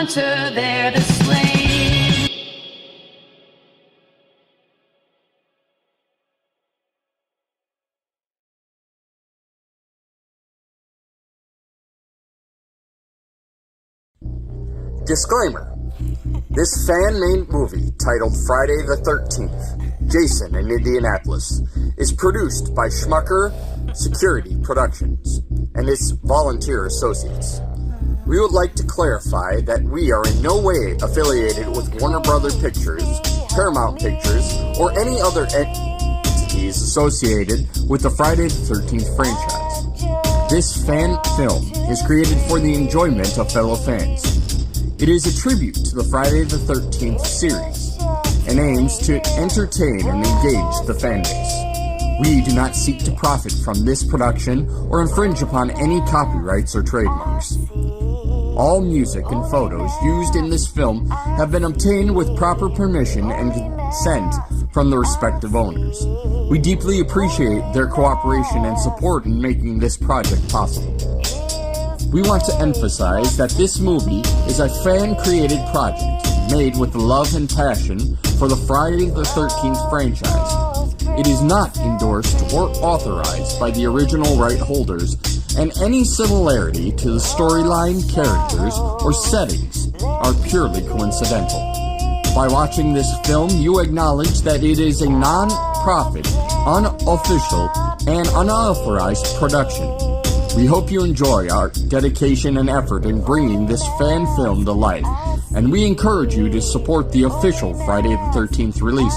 hunter, they're the slain. Disclaimer. This fan-made movie, titled Friday the 13th, Jason in Indianapolis, is produced by Smucker Security Productions and its volunteer associates. We would like to clarify that we are in no way affiliated with Warner Brothers Pictures, Paramount Pictures, or any other entities associated with the Friday the 13th franchise. This fan film is created for the enjoyment of fellow fans. It is a tribute to the Friday the 13th series and aims to entertain and engage the fan base. We do not seek to profit from this production or infringe upon any copyrights or trademarks. All music and photos used in this film have been obtained with proper permission and consent from the respective owners. We deeply appreciate their cooperation and support in making this project possible. We want to emphasize that this movie is a fan-created project made with love and passion for the Friday the 13th franchise. It is not endorsed or authorized by the original right holders, and any similarity to the storyline, characters, or settings are purely coincidental. By watching this film, you acknowledge that it is a non-profit, unofficial, and unauthorized production. We hope you enjoy our dedication and effort in bringing this fan film to life, and we encourage you to support the official Friday the 13th release.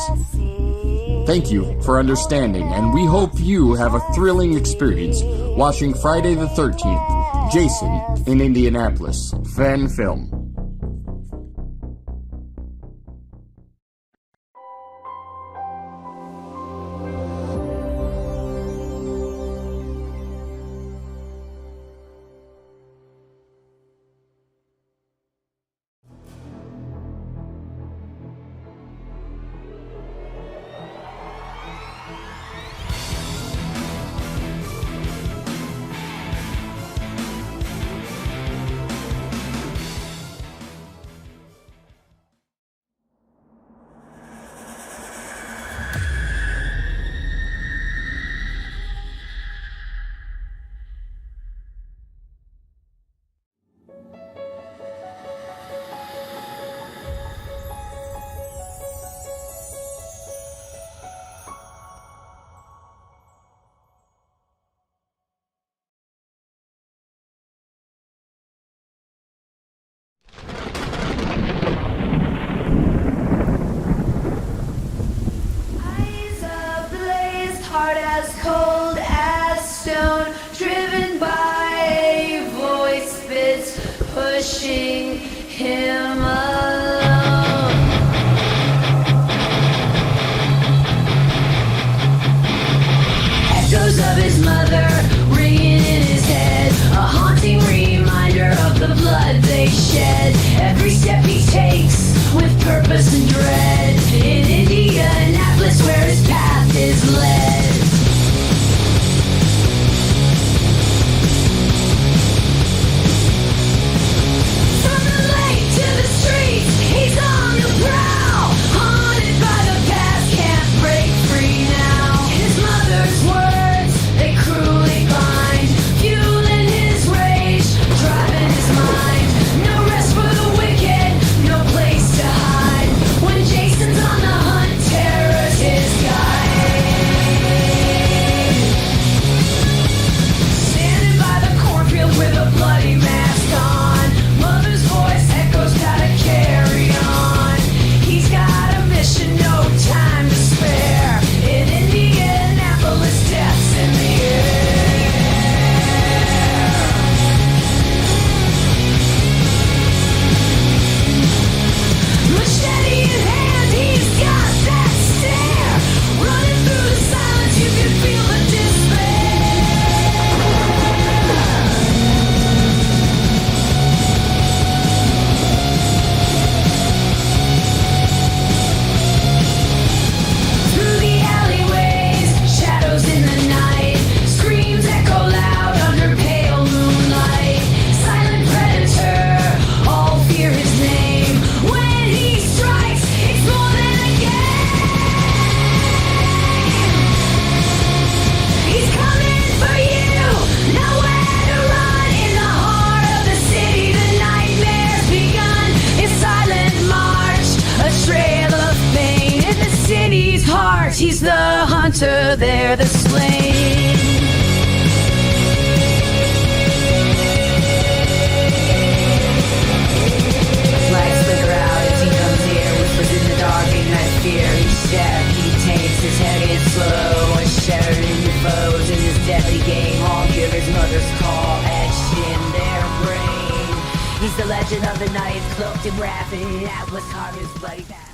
Thank you for understanding, and we hope you have a thrilling experience watching Friday the 13th, Jason in Indianapolis, fan film. Hard as cold as stone, driven by a voice that's pushing him along. Echoes of his mother ringing in his head, a haunting reminder of the blood they shed. Every step he takes with purpose and dread, in Indianapolis where his path is led. From the lake to the streets, he's on the prowl, haunted by the past, can't break free now. His mother's words bear the slain. Lights flicker out as he comes here, whispers in the dark, ignite fear. Each step he takes, his head gets slow, a shattered into foes in this deadly game. All hear his mother's call etched in their brain. He's the legend of the night, cloaked in wrath, and Indianapolis carved his bloody path.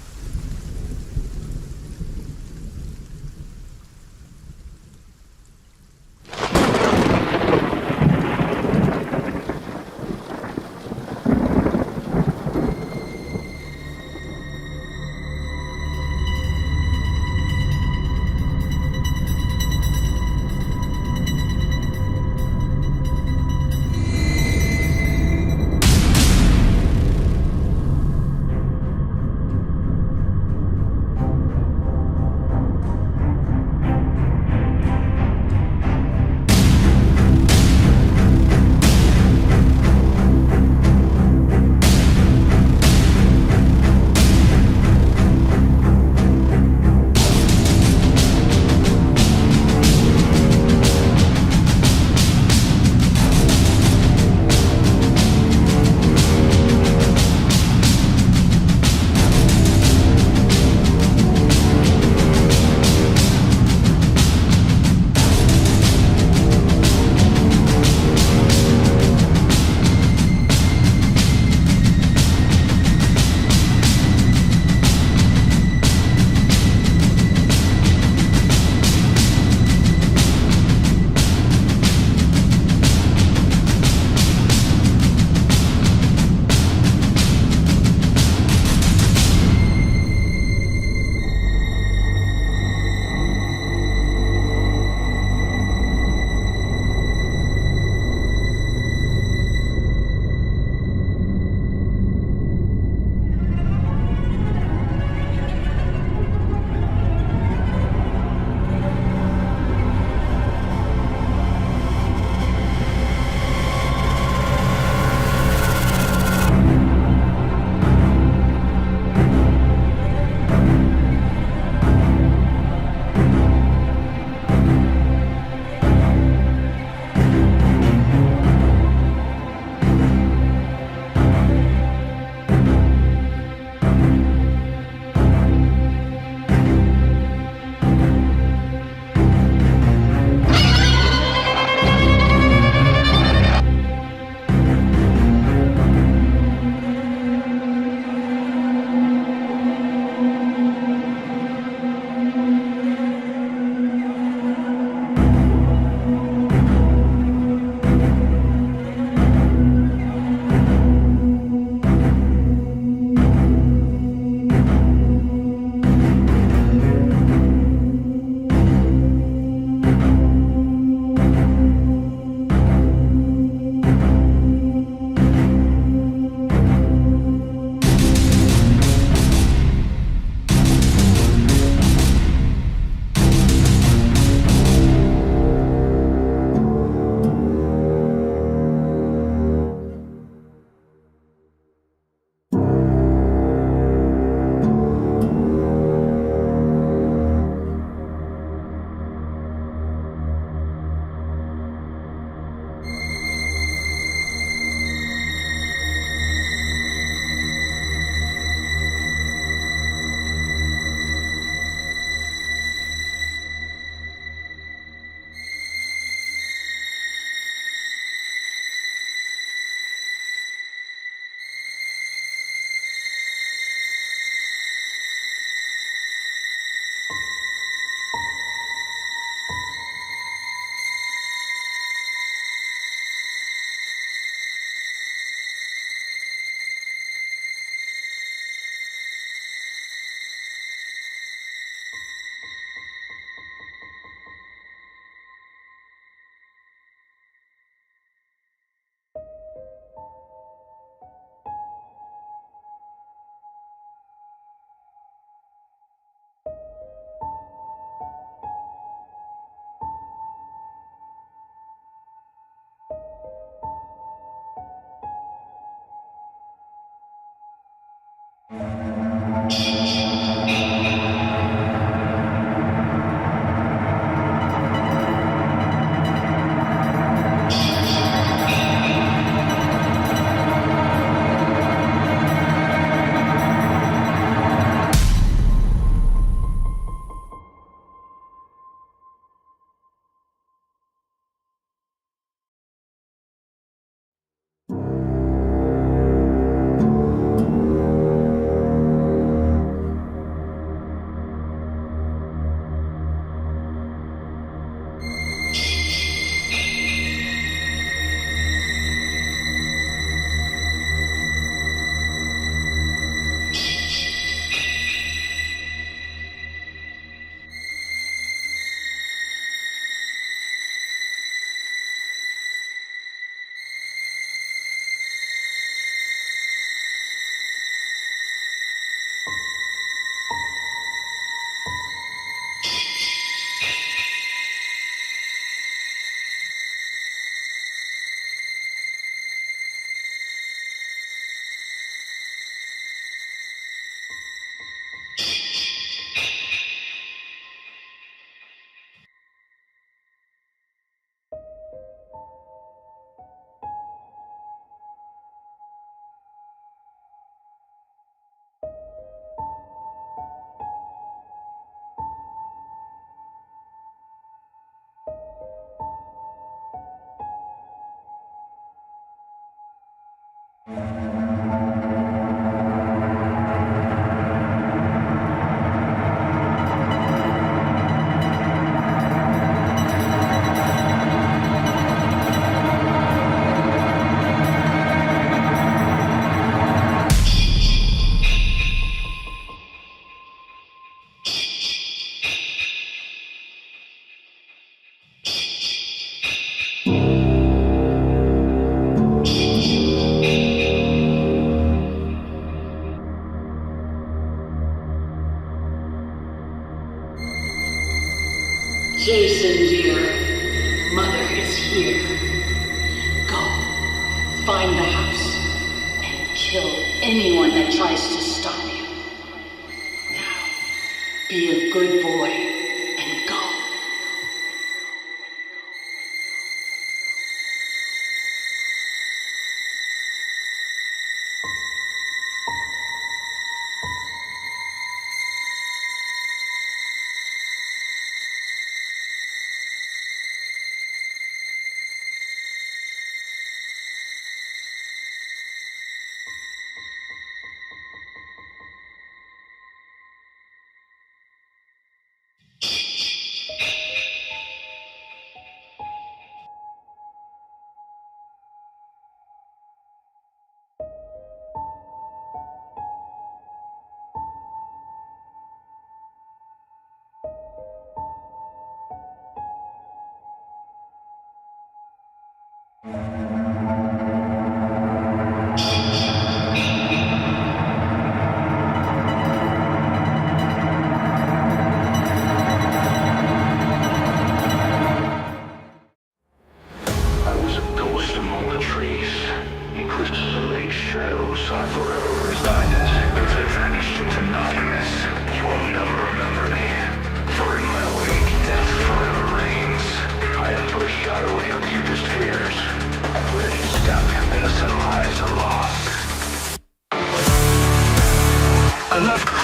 dear, Mother is here. Go, find the house, and kill anyone that tries to stop you. Now, be a good boy and go.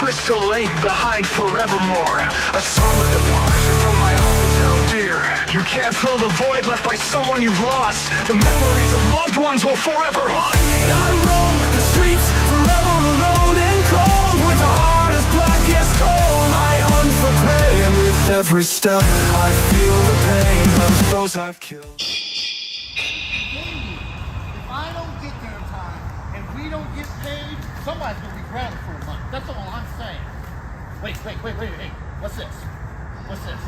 Crystal Lake behind forevermore. A song of departure from my hometown dear. You can't fill the void left by someone you've lost. The memories of loved ones will forever haunt me. I roam the streets forever alone and cold, with a heart as black as coal. I hunt for prey, and with every step I feel the pain of those I've killed. If I don't get there in time and we don't get paid, somebody's gonna be grounded for a month. That's all I'm saying. Wait, hey, what's this? What's this?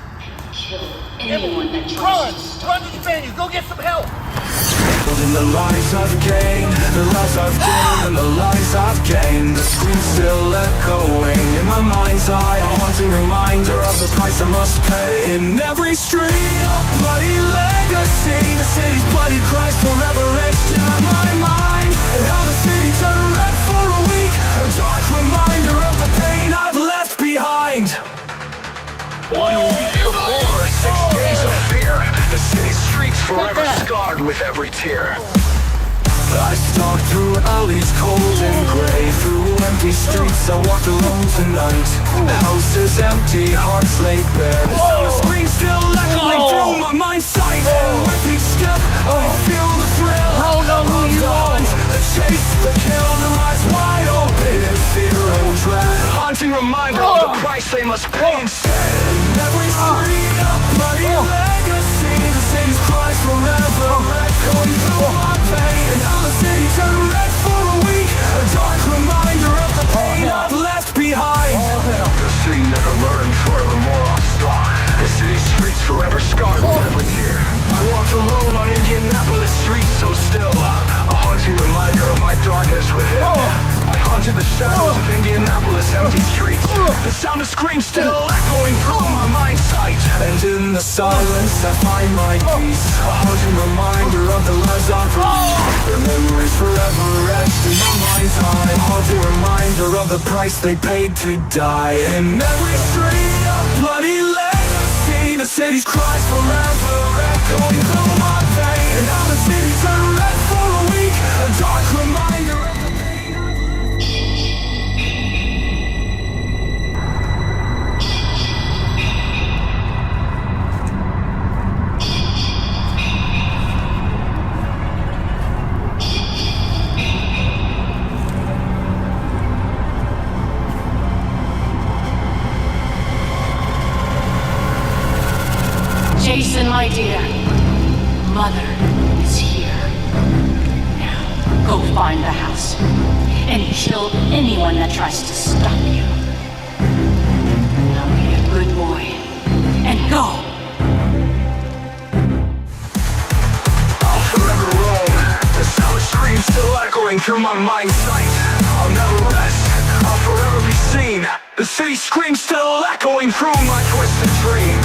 Kill anyone that tries to stop Run to the venue, go get some help! In the lies I've gained, the lies I've gained, and the lies I've gained, the screams still echoing in my mind's eye, a haunting reminder of the price I must pay. In every street, a bloody legacy, the city's bloody Christ forever etched in my mind, and how the city turned red for a week, a dark reminder of the pain I've left behind. 1 week of horror, 6 days of fear, the city's streets forever scarred with every tear. I stalked through alleys cold and gray, through empty streets I walked alone tonight. The house is empty, hearts laid bare, the sound of screams still echoing through my mind's sight. And with each step I feel the thrill. I don't know who you are. The chase, the kill, the eyes wide open in fear and dread, haunting reminder of the price they must pay instead. In every street a bloody legacy, the city's cries forever echoing through my pain. And how the city turned red for a week, a dark reminder of the pain I've left behind. The city never learned, forevermore I'll stalk. The city's streets forever scarred with every tear. I walked alone on Indianapolis streets so still, a haunting reminder of my darkness within. I haunted the shadows of Indianapolis empty streets, the sound of screams still echoing through my mind's sight. And in the silence I find my peace, a haunting reminder of the lives I've lived. The memories forever etched in my mind's eye, a haunting reminder of the price they paid to die. In every street a bloody legacy, the city's cries forever echoing through my pain. And now the city turned red for a week, a dark reminder of the pain. Jason, my dear, Mother is here. Now, go find the house and kill anyone that tries to stop you. Now be a good boy and go. I'll forever roam, the sound of screams still echoing through my mind's sight. I'll never rest, I'll forever be seen, the city screams still echoing through my twisted dream.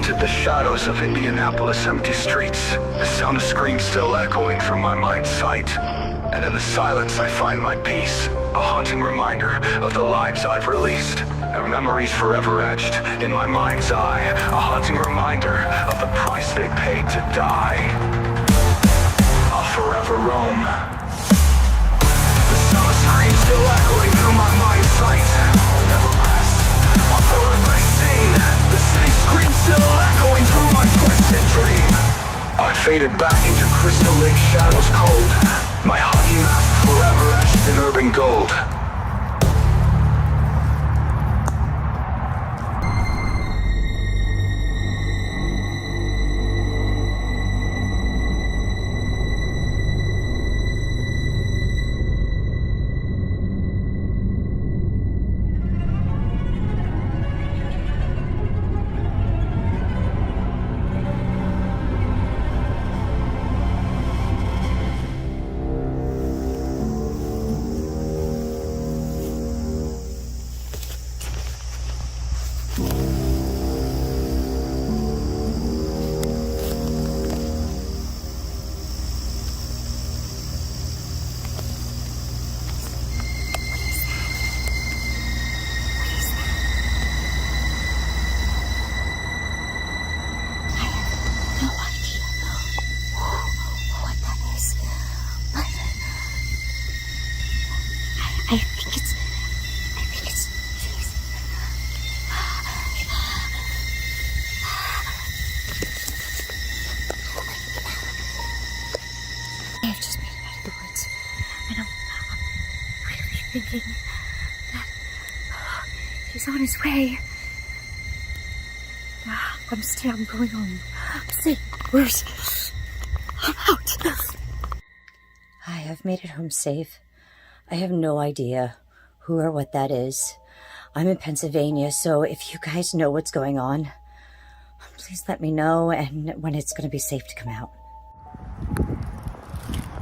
haunted the shadows of Indianapolis' empty streets, the sound of screams still echoing through my mind's sight. And in the silence I find my peace, a haunting reminder of the lives I've released, and memories forever etched in my mind's eye, a haunting reminder of the price they paid to die. I'll forever roam. The sound of screams still echoing through my mind's sight. I'll never rest. I'll forever sing. The same screams still echoing through my twisted dream. I faded back into Crystal Lake shadows cold, my hockey mask forever etched in urban gold. I think it's Jason. I have just made it out of the woods, and I'm really thinking that he's on his way. I'm going home. See, I'm out. I have made it home safe. I have no idea who or what that is. I'm in Pennsylvania, so if you guys know what's going on, please let me know and when it's going to be safe to come out.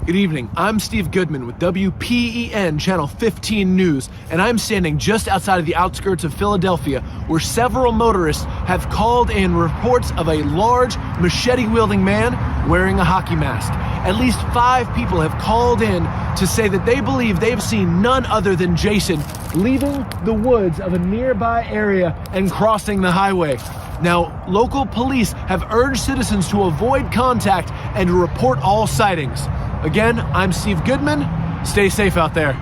Good evening. I'm Steve Goodman with WPEN Channel 15 News, and I'm standing just outside of the outskirts of Philadelphia, where several motorists have called in reports of a large machete-wielding man wearing a hockey mask. At least 5 people have called in to say that they believe they've seen none other than Jason leaving the woods of a nearby area and crossing the highway. Now, local police have urged citizens to avoid contact and to report all sightings. Again, I'm Steve Goodman. Stay safe out there.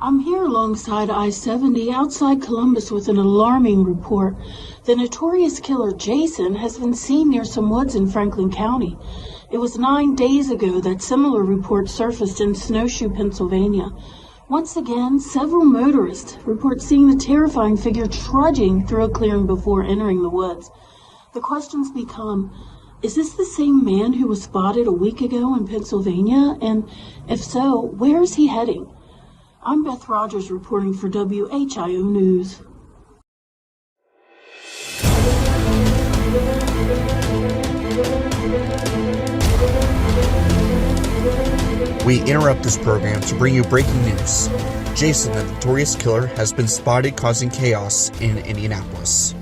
I'm here alongside I-70 outside Columbus with an alarming report. The notorious killer Jason has been seen near some woods in Franklin County. It was 9 days ago that similar reports surfaced in Snowshoe, Pennsylvania. Once again, several motorists report seeing the terrifying figure trudging through a clearing before entering the woods. The questions become, is this the same man who was spotted a week ago in Pennsylvania? And if so, where is he heading? I'm Beth Rogers reporting for WHIO News. We interrupt this program to bring you breaking news. Jason, the notorious killer, has been spotted causing chaos in Indianapolis.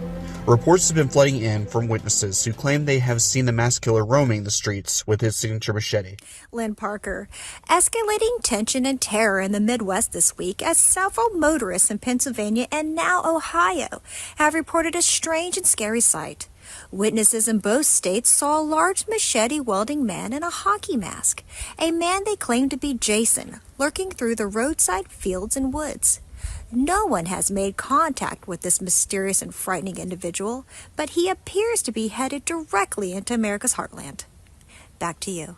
Reports have been flooding in from witnesses who claim they have seen the masked killer roaming the streets with his signature machete. Lynn Parker. Escalating tension and terror in the Midwest this week as several motorists in Pennsylvania and now Ohio have reported a strange and scary sight. Witnesses in both states saw a large machete-wielding man in a hockey mask, a man they claimed to be Jason, lurking through the roadside fields and woods. No one has made contact with this mysterious and frightening individual, but he appears to be headed directly into America's heartland. Back to you.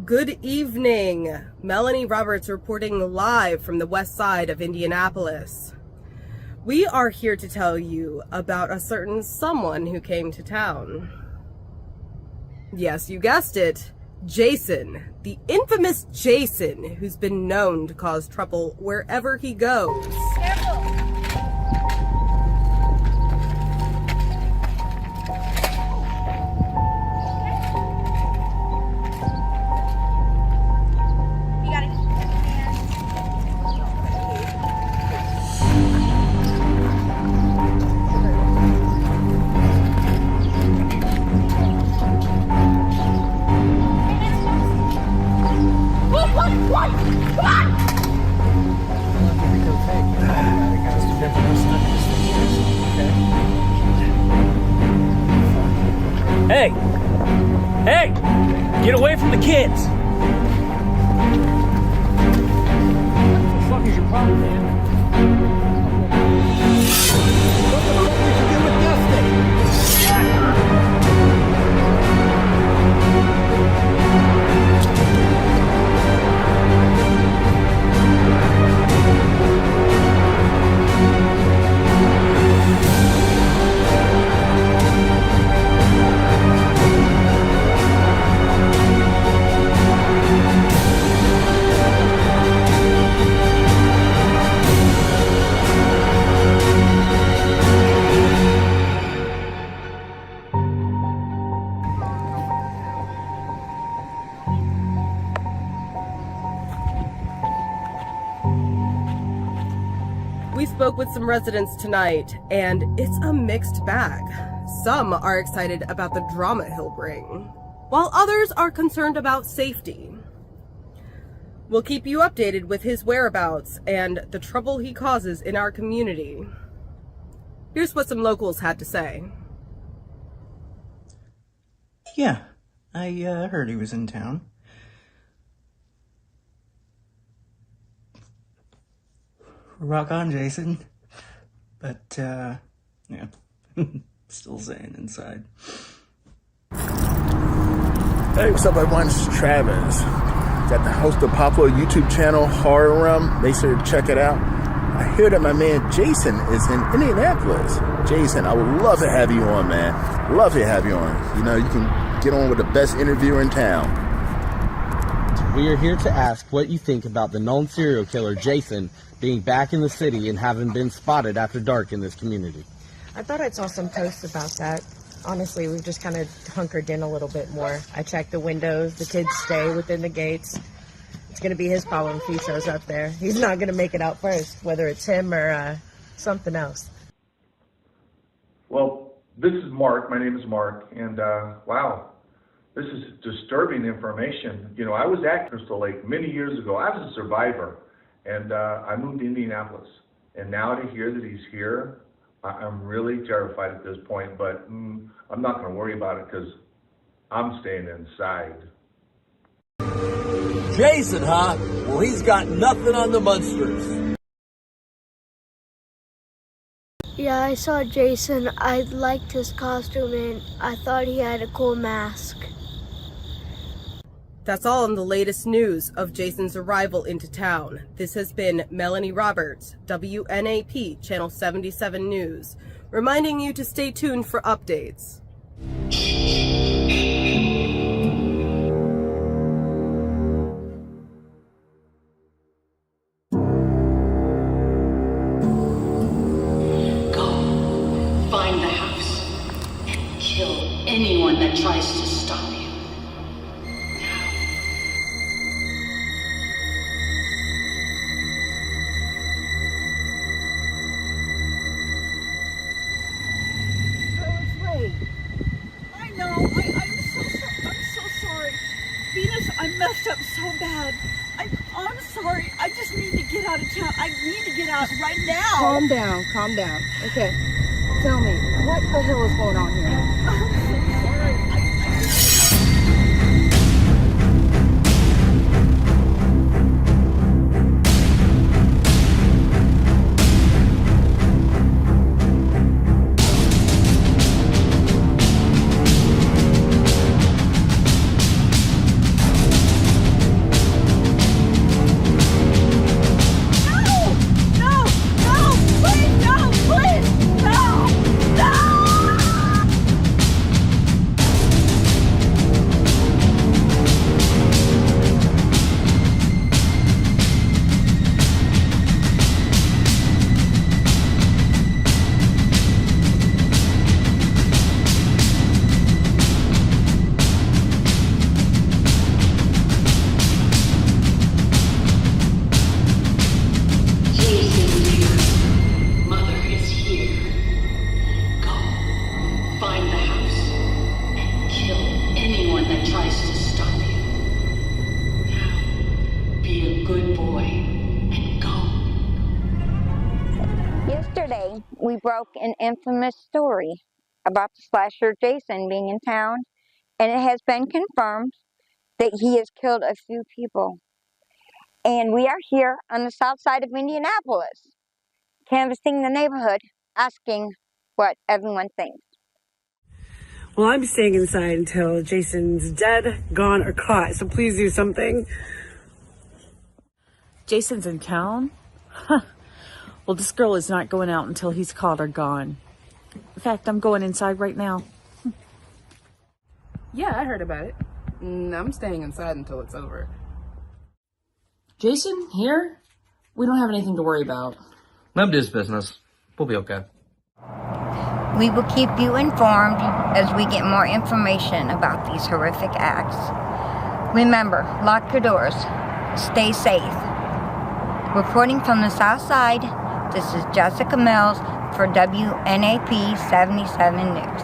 Good evening. Melanie Roberts reporting live from the west side of Indianapolis. We are here to tell you about a certain someone who came to town. Yes, you guessed it. Jason, the infamous Jason, who's been known to cause trouble wherever he goes. Hey! Hey! Get away from the kids! What the fuck is your problem, man? Look at what we should do with Dusty! We spoke with some residents tonight, and it's a mixed bag. Some are excited about the drama he'll bring, while others are concerned about safety. We'll keep you updated with his whereabouts and the trouble he causes in our community. Here's what some locals had to say. Yeah, I heard he was in town. Rock on, Jason. But, yeah, still staying inside. Hey, what's up, everyone? It's Travis. Got the host of Popular YouTube channel, Horror Realm. Make sure to check it out. I hear that my man Jason is in Indianapolis. Jason, I would love to have you on, man. Love to have you on. You know, you can get on with the best interviewer in town. We are here to ask what you think about the known serial killer Jason being back in the city and having been spotted after dark in this community. I thought I saw some posts about that. Honestly, we've just kind of hunkered in a little bit more. I checked the windows. The kids stay within the gates. It's going to be his problem if he shows up there. He's not going to make it out first, whether it's him or something else. Well, this is Mark. My name is Mark. And, wow, this is disturbing information. You know, I was at Crystal Lake many years ago. I was a survivor. And I moved to Indianapolis. And now to hear that he's here, I'm really terrified at this point, but I'm not going to worry about it because I'm staying inside. Jason, huh? Well, he's got nothing on the Munsters. Yeah, I saw Jason. I liked his costume and I thought he had a cool mask. That's all on the latest news of Jason's arrival into town. This has been Melanie Roberts, WNAP Channel 77 News, reminding you to stay tuned for updates. Go, find the house, and kill anyone that tries to stop you. I know. I'm so sorry. Venus, I messed up so bad. I'm sorry. I just need to get out of town. I need to get out right now. Calm down. Okay. Tell me, what the hell is going on here? I'm so sorry. Friday, we broke an infamous story about the slasher Jason being in town, and it has been confirmed that he has killed a few people. And we are here on the south side of Indianapolis, canvassing the neighborhood, asking what everyone thinks. Well, I'm staying inside until Jason's dead, gone, or caught, so please do something. Jason's in town? Huh. Well, this girl is not going out until he's caught or gone. In fact, I'm going inside right now. Yeah, I heard about it. I'm staying inside until it's over. Jason, here? We don't have anything to worry about. Nobody's business. We'll be okay. We will keep you informed as we get more information about these horrific acts. Remember, lock your doors. Stay safe. Reporting from the south side, this is Jessica Mills for WNAP 77 News.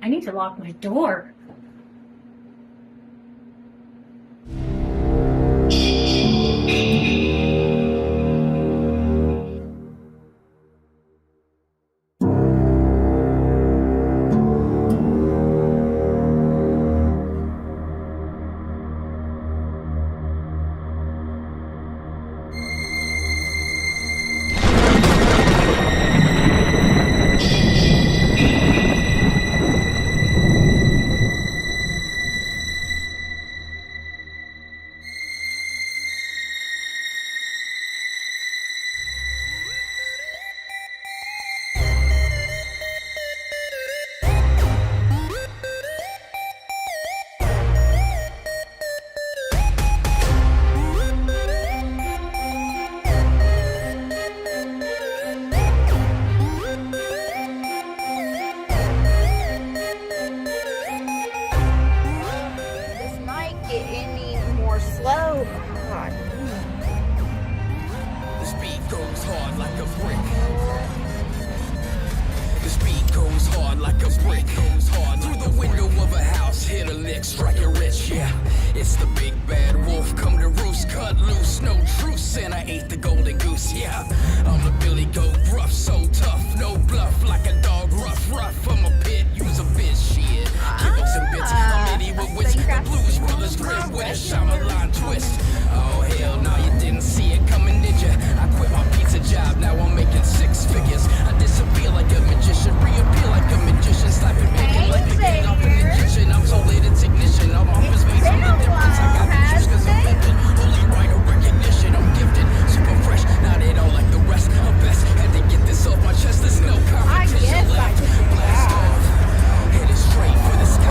I need to lock my door. Slow. The speed goes hard like a brick. The speed goes hard like a brick. Goes hard through the window of a house. Hit a lick, strike it rich, yeah. It's the big bad wolf, come to roost, cut loose, no truce, and I ate the golden goose, yeah. I'm the Billy Goat, rough, so tough, no bluff, like a dog, rough. I'm a pit, use a bitch, shit. Kibbles and bits, I'm Eddie with wits. The Blues Brothers grip with a Shyamalan twist. Oh hell, no, you didn't see it coming, did ya? I quit my pizza job, now I'm making 6 figures. I disappear like a magician, reappear like a magician, slapping bacon like a kid up in the kitchen. I'm so lit, it's ignition. I'm office mates on the difference. I got the juice cause I'm pimpin'. Holy right of recognition, I'm gifted. Super fresh, not at all like the rest. I'm best, had to get this off my chest. There's no competition left. Blast off, hit it straight for the sky.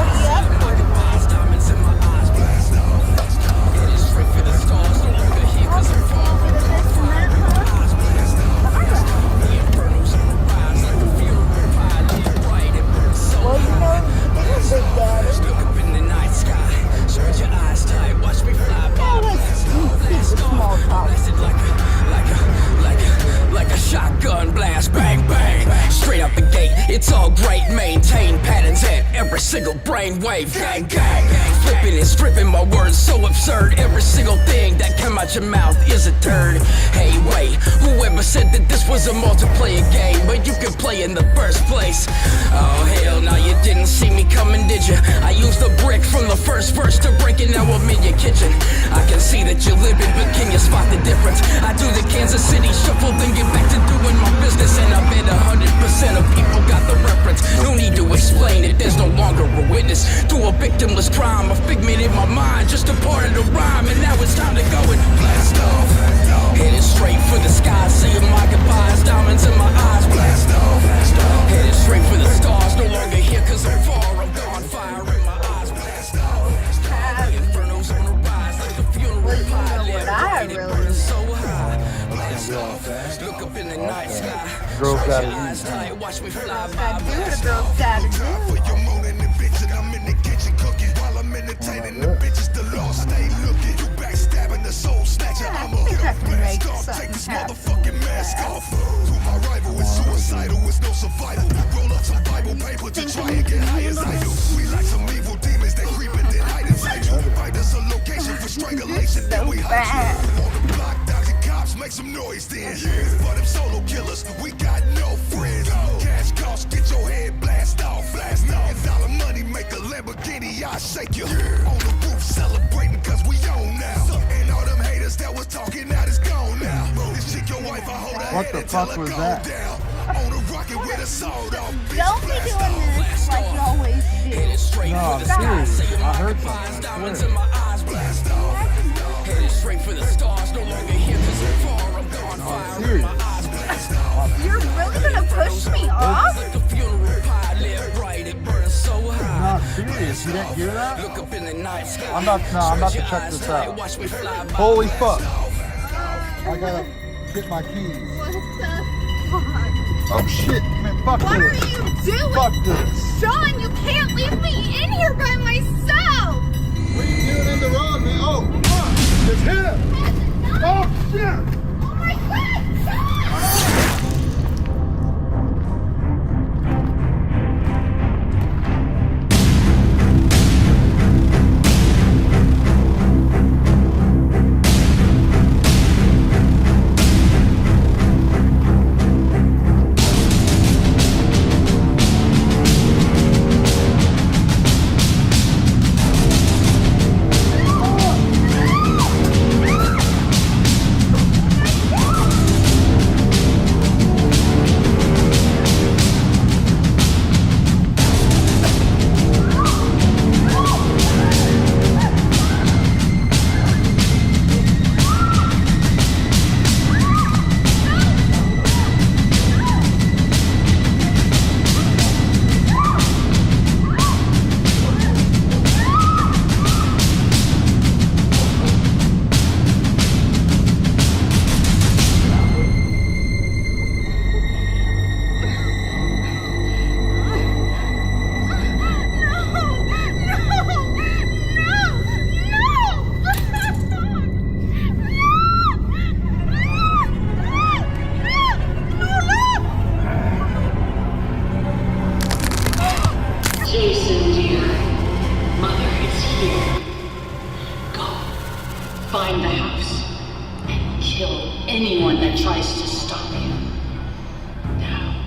Diamonds in my eyes, blast off. Hit it straight for the stars. No longer here cause I'm far. I'm on fire in my eyes, blast off. The infernos on the rise like a funeral pie. Live right and burn so high. Blast off, look up in the night sky. Shut your eyes tight, watch me fly by. Blast off, blasted like a shotgun blast. Bang, bang, straight out the gate. It's all great, maintain patterns at every single brainwave. Gang, gang, flipping and stripping my words so absurd. Every single thing that came out your mouth is a turd. Hey, wait, whoever said that this was a multiplayer game, but you could play in the first place? Oh hell, no, you didn't see me coming, did ya? I used the brick from the first verse to break it, now I'm in your kitchen. I can see that you're living, but can you spot the difference? I do the Kansas City shuffle, then get back to doing my business, and I bet 100% of people got the reference. No need to explain it, there's no longer a witness to a victimless crime. A figment in my mind, just a part of the rhyme, and now it's time to go and blast off. Headed straight for the sky, saying my goodbyes, diamonds in my eyes, blast off. Headed straight for the stars, no longer here cause I'm far, I'm gone, fire in my eyes, blast off. The infernos on the rise like a funeral pie. Live right and burn so high. Blast off, look up in the night sky. Shut your eyes tight, watch me fly by. Do what a girl's gotta do. For your moaning and bitching, I'm in the kitchen cooking while I'm entertaining the bitches. The law stay looking. You backstabbing the soul snatcher. I'm a blast off. Take this motherfucking mask off. To my rival, it's suicidal. It's no survival. Roll up some Bible paper to try and get high as I do. We like some evil demons that creep and then hide inside you. Find us a location for strangulation, then we hide you. make some noise then. For them solo killers, we got no friends. Cash cost, get your head blast off. $1 million money, make a Lamborghini, I shake you. On the roof, celebrating cause we own now. And all them haters that was talking out is gone now. This chick, your wife, I hold her What head the and tell fuck her was go that? down. On a rocket with a sword off. Don't be doing this like you always do. No, I'm serious. I heard something. I swear. Headed straight for the stars, no longer here cause I'm far, I'm gone fire. Serious. You're really gonna push me off? Like a funeral pie, lit bright, it burns so high. No, serious. You didn't hear that? Look up in the night sky. I'm about to check this out. Watch me fly by. Holy fuck. I gotta get my keys. What the fuck? Oh shit, man, fuck What this. are you doing? Fuck this. Sean, you can't leave me in here by myself! What are you doing in the road, man? Oh, fuck. It's him. Oh shit. Oh my god, Sean! Jason, dear. Mother is here. Go. Find the house. And kill anyone that tries to stop you. Now,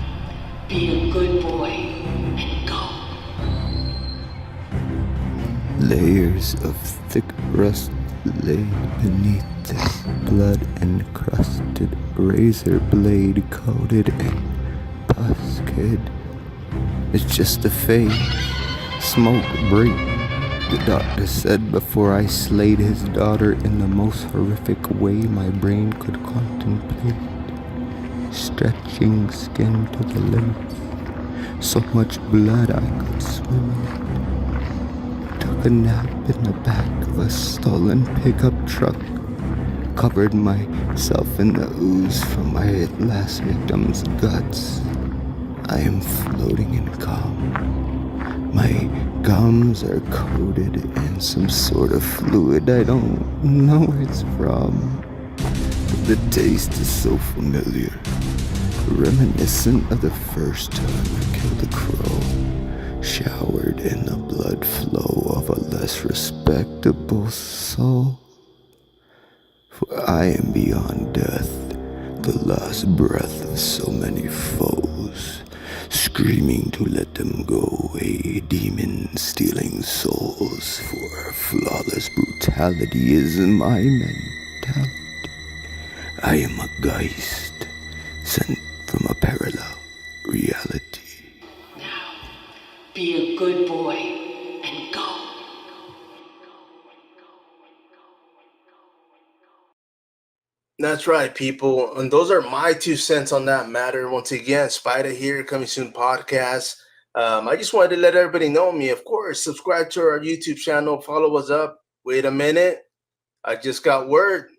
be a good boy and go. Layers of thick rust laid beneath this blood encrusted razor blade coated in pus kid. It's just a phase. Smoke break. The doctor said before I slayed his daughter in the most horrific way my brain could contemplate. Stretching skin to the limbs. So much blood I could swim in it. Took a nap in the back of a stolen pickup truck. Covered myself in the ooze from my last victim's guts. I am floating in calm. My gums are coated in some sort of fluid I don't know where it's from. But the taste is so familiar, reminiscent of the first time I killed a crow, showered in the blood flow of a less respectable soul. For I am beyond death, the last breath of so many foes, screaming to let them go away, demons stealing souls, for flawless brutality is my mentality. I am a geist, sent from a parallel reality. Now, be a good boy and go. That's right, people. And those are my 2 cents on that matter. Once again, Spider here, Coming Soon podcast. I just wanted to let everybody know me. Of course, subscribe to our YouTube channel. Follow us up. Wait a minute. I just got word.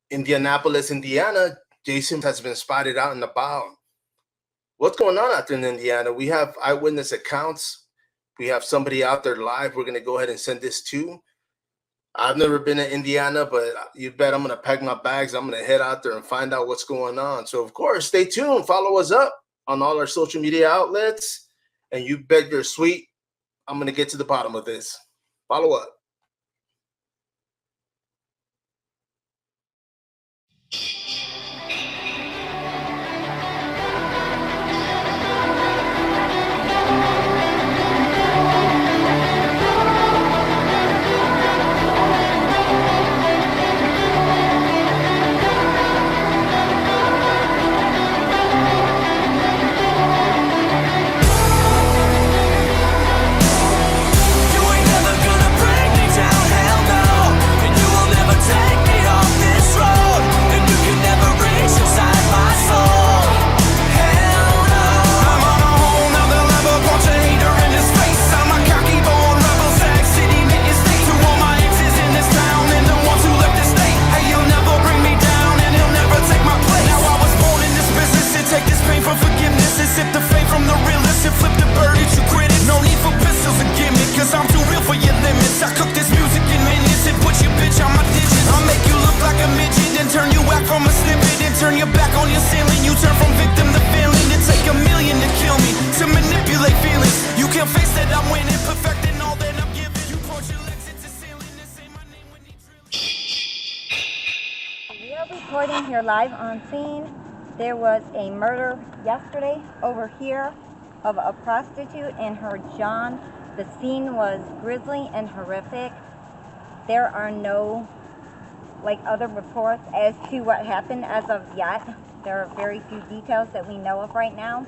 Indianapolis, Indiana. Jason has been spotted out and about. What's going on out there in Indiana? We have eyewitness accounts. We have somebody out there live. We're going to go ahead and send this to. I've never been to Indiana, but you bet I'm going to pack my bags. I'm going to head out there and find out what's going on. So, of course, stay tuned. Follow us up on all our social media outlets. And you bet you're sweet. I'm going to get to the bottom of this. Follow up. that I'm winning, perfecting all that I'm giving. You point your legs into ceiling and say my name when you We are reporting here live on scene. There was a murder yesterday over here of a prostitute and her John. The scene was grisly and horrific. There are no other reports as to what happened as of yet. There are very few details that we know of right now.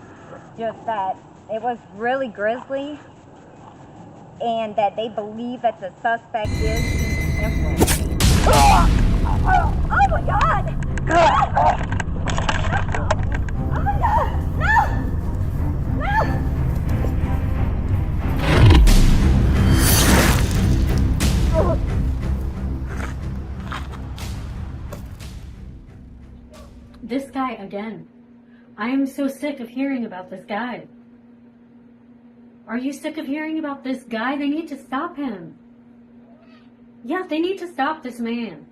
Just that it was really grisly and that they believe that the suspect is influenced. Oh my God! Oh my God! No! No! This guy again. I am so sick of hearing about this guy. Are you sick of hearing about this guy? They need to stop him. Yeah, they need to stop this man.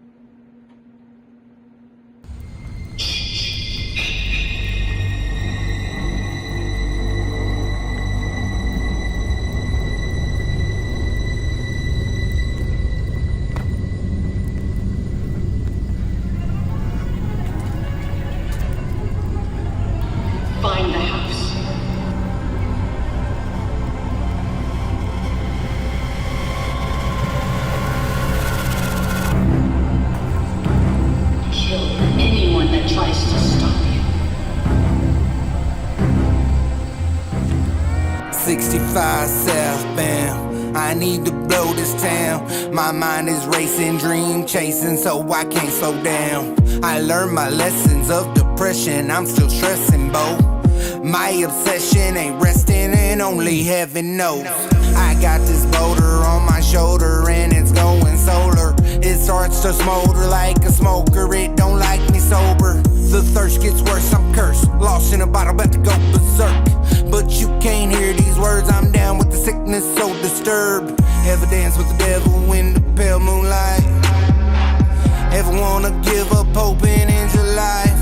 Find the house. Kill anyone that tries to stop you. 65 southbound. I need to blow this town. My mind is racing, dream chasing, so I can't slow down. I learned my lessons of depression, I'm still stressing, bo. My obsession ain't resting and only heaven knows. I got this boulder on my shoulder and it's going solar. It starts to smolder like a smoker, it don't like me sober. The thirst gets worse, I'm cursed, lost in a bottle, about to go berserk. But you can't hear these words, I'm down with the sickness, so disturbed. Ever dance with the devil in the pale moonlight? Ever wanna give up hope and end your life?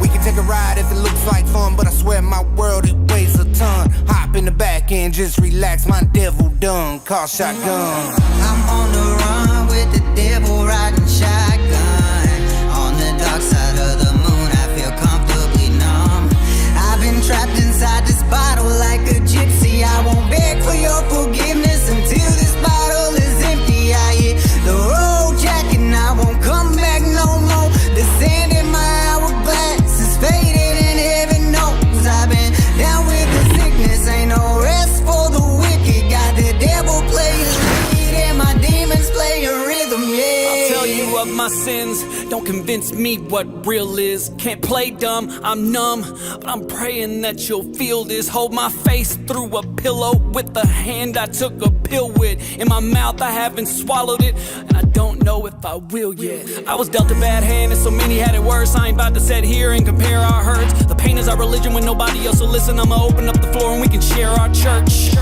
We can take a ride if it looks like fun, but I swear my world, it weighs a ton. Hop in the back and just relax, my devil done, call shotgun. I'm on the run with the devil riding shotgun. On the dark side of the moon, I feel comfortably numb. I've been trapped inside this bottle like a gypsy. I won't beg for your forgiveness until this bottle is empty. I hit the road jack and I won't come back no more. The sand in my hourglass is faded and heaven knows I've been down with the sickness. Ain't no rest for the wicked. Got the devil playing lead and my demons play a rhythm, yeah. I'll tell you of my sins, don't convince me what real is. Can't play dumb, I'm numb, but I'm praying that you'll feel this. Hold my face through a pillow with the hand I took a pill with. In my mouth I haven't swallowed it, and I don't know if I will yet. I was dealt a bad hand and so many had it worse. I ain't about to sit here and compare our hurts. The pain is our religion when nobody else will listen. I'ma open up the floor and we can share our church.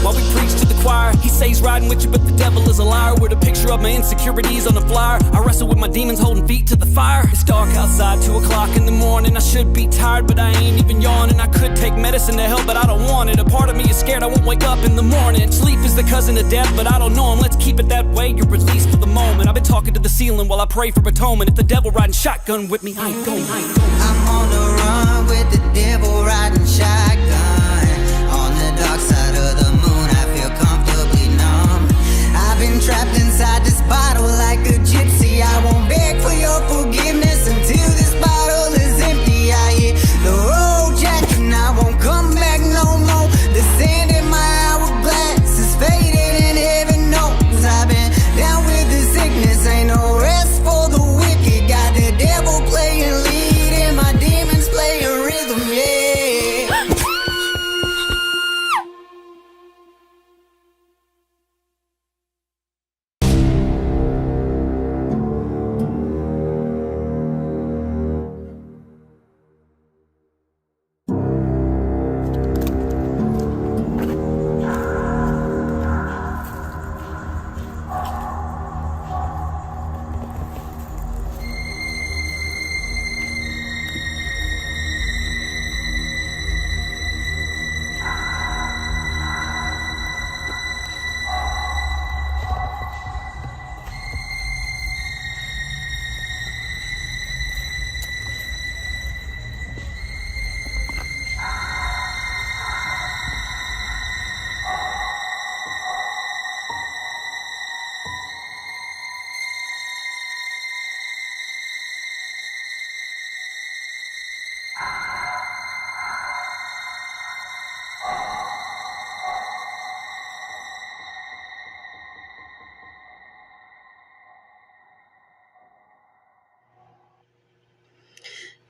While we preach to the choir, he says he's riding with you, but the devil is a liar. With a picture of my insecurities on the flyer. I wrestle with my demons holding feet to the fire. It's dark outside, 2 o'clock in the morning. I should be tired, but I ain't even yawning. I could take medicine to help, but I don't want it. A part of me is scared I won't wake up in the morning. Sleep is the cousin of death, but I don't know him. Let's keep it that way, you're released for the moment. I've been talking to the ceiling while I pray for atonement. If the devil riding shotgun with me, I ain't going. I'm on the run with the devil riding shotgun. On the dark side of the moon, I feel comfortably numb. I've been trapped inside this bottle like a gypsy. I won't beg for your forgiveness until this bottle is empty. I hit the road jack and I won't come back no more. The sand in my hourglass is faded and heaven knows I've been down with the sickness. Ain't no rest for the wicked. Got the devil playing lead and my demons play a rhythm, yeah.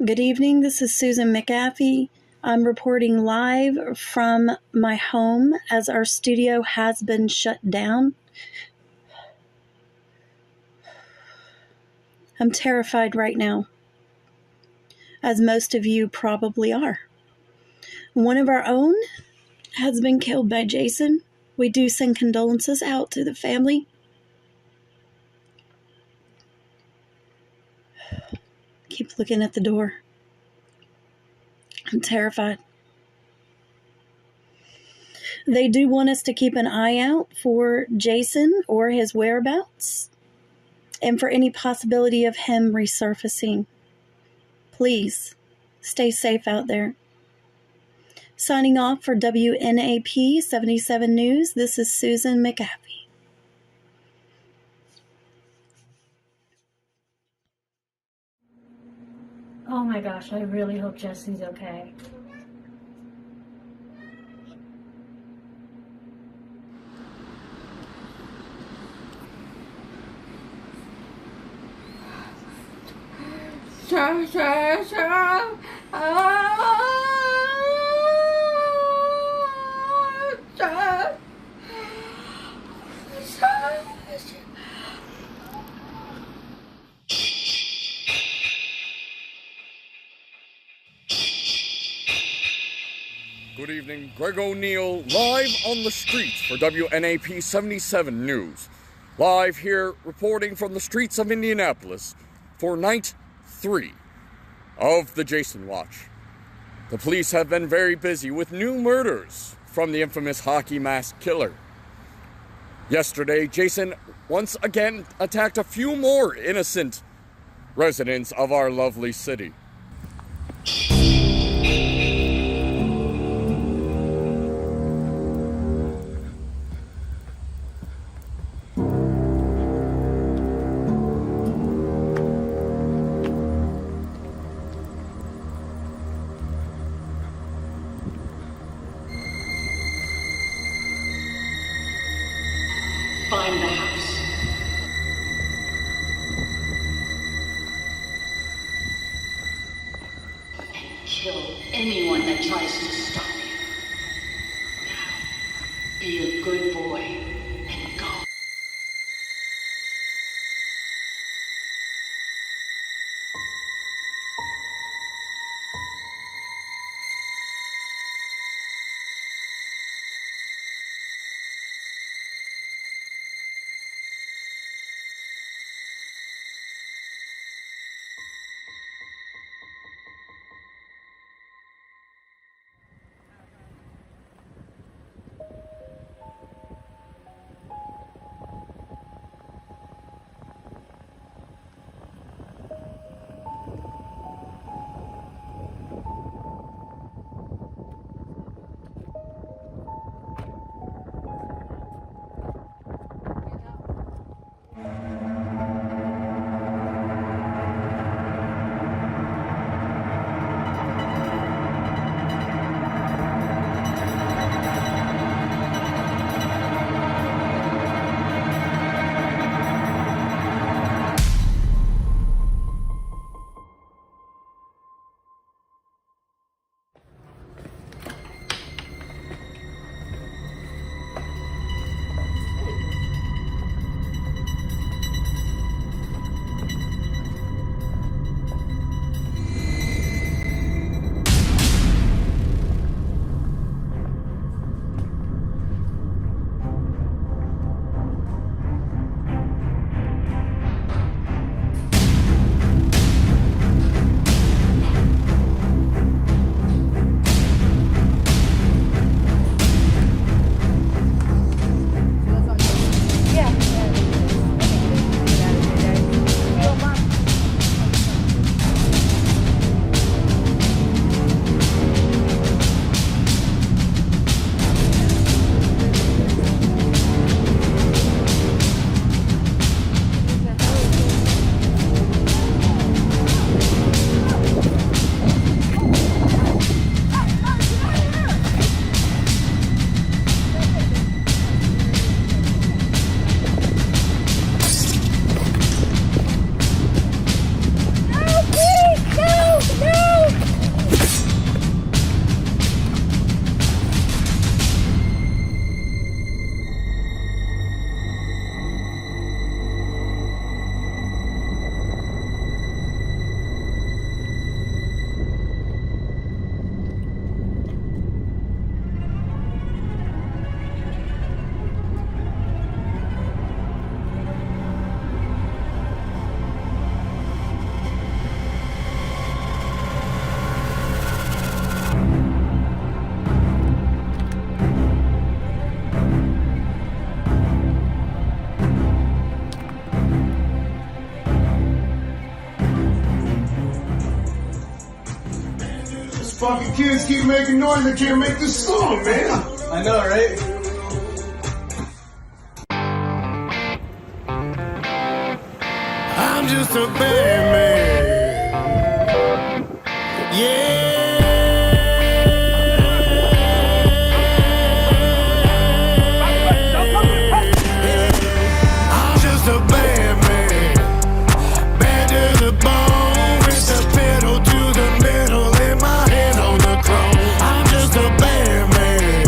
Good evening. This is Susan McAfee. I'm reporting live from my home as our studio has been shut down. I'm terrified right now, as most of you probably are. One of our own has been killed by Jason. We do send condolences out to the family. Keep looking at the door. I'm terrified. They do want us to keep an eye out for Jason or his whereabouts and for any possibility of him resurfacing. Please stay safe out there. Signing off for WNAP 77 News, this is Susan McAfee. Oh my gosh, I really hope Jesse's okay. Good evening, Greg O'Neill, live on the streets for WNAP 77 News. Live here reporting from the streets of Indianapolis for night 3 of the Jason Watch. The police have been very busy with new murders from the infamous hockey mask killer. Yesterday, Jason once again attacked a few more innocent residents of our lovely city. Find the house. And kill anyone that tries to stop you. Now, be a good boy and go. Fucking kids keep making noise. They can't make this song, man. I know, right? I'm just a bad man. Yeah. I'm just a bad man. Bad to the bone. With the pedal to the metal and my hand on the chrome. I'm just a bad man.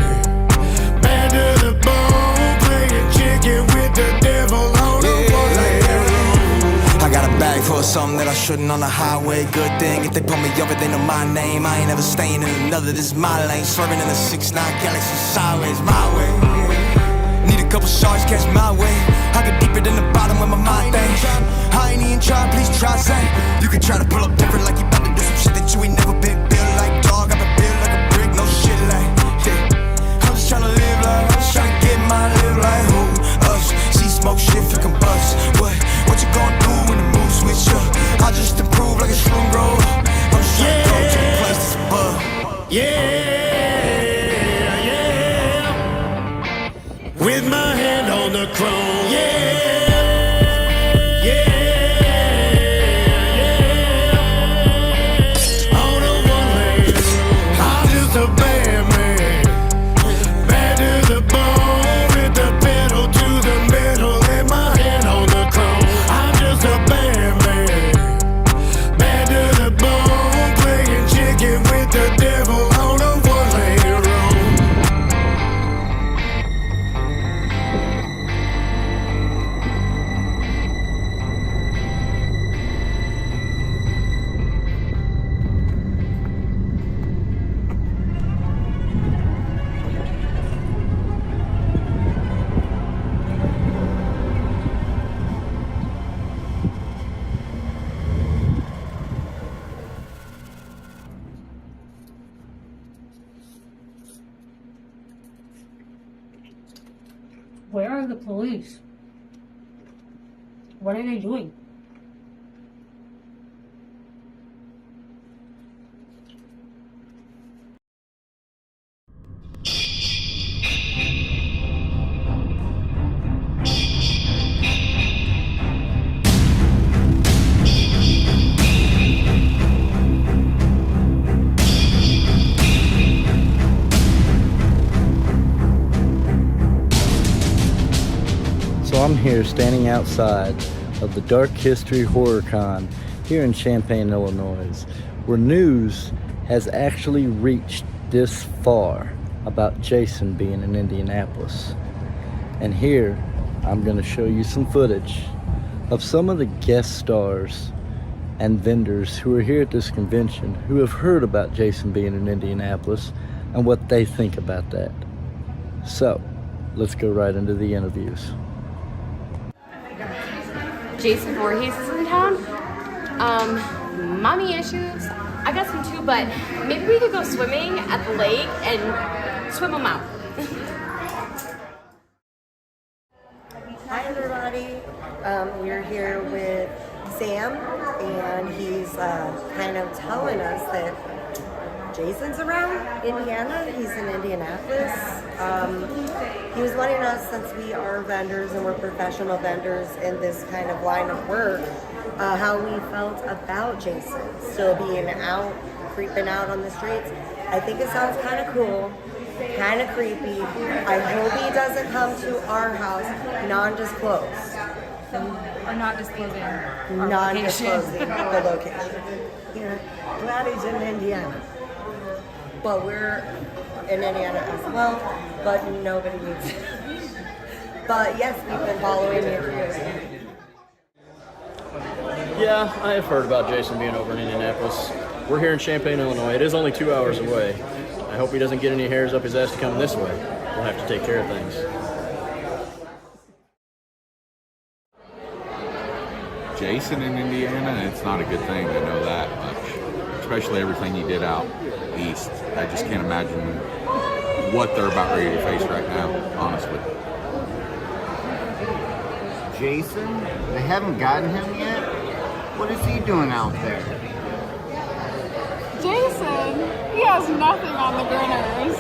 Bad to the bone. Playing chicken with the devil on the one-legged road. I got a bag full of something that I shouldn't on the highway. Good thing if they pull me over, they know my name. I ain't ever staying in another, this is my lane. Swerving in the 6'9 Galaxy sideways, my way. Need a couple shots, catch my way. I get deeper than the bottom with my mind thing. I ain't even trying, please try, say. You can try to pull up different like you about to do some shit that you ain't never been built like. Dog, I've been built like a brick, no shit like. Yeah. I'm just trying to live life, I'm just trying to get my live like. Who? Us. See smoke shit, you can bust. What you gonna do when the mood switch up? I just improve like a shroom grow up. I'm just trying to go to the place that's above. With my hand on the chrome, on a one-legged road. I'm just a bad man, bad to the bone. With the pedal to the metal and my hand on the chrome. I'm just a bad man, bad to the bone. Playing chicken with the devil on a one-legged road. Where are the police? What are they doing? So I'm here standing outside of the Dark History Horror Con here in Champaign, Illinois, where news has actually reached this far about Jason being in Indianapolis. And here I'm going to show you some footage of some of the guest stars and vendors who are here at this convention who have heard about Jason being in Indianapolis and what they think about that. So let's go right into the interviews. Jason Voorhees is in town. Mommy issues. I got some too, but maybe we could go swimming at the lake and swim them out. Hi everybody. We're here with Sam, and he's kind of telling us that Jason's around Indiana. He's in Indianapolis. He was wanting us, since we are vendors and we're professional vendors in this kind of line of work, how we felt about Jason still being out, creeping out on the streets. I think it sounds kind of cool, kind of creepy. I hope he doesn't come to our house non-disclosed. Or not disclosing our Non-disclosing location. the location. You're glad he's in Indiana. But we're in Indiana as well, but nobody needs it. But yes, we've been following you for years. Yeah, I have heard about Jason being over in Indianapolis. We're here in Champaign, Illinois. It is only 2 hours away. I hope he doesn't get any hairs up his ass to come this way. We'll have to take care of things. Jason in Indiana, it's not a good thing, I know that much. Especially everything he did out east. I just can't imagine what they're about ready to face right now, honestly. Jason? They haven't gotten him yet? What is he doing out there? Jason, he has nothing on the Grinners.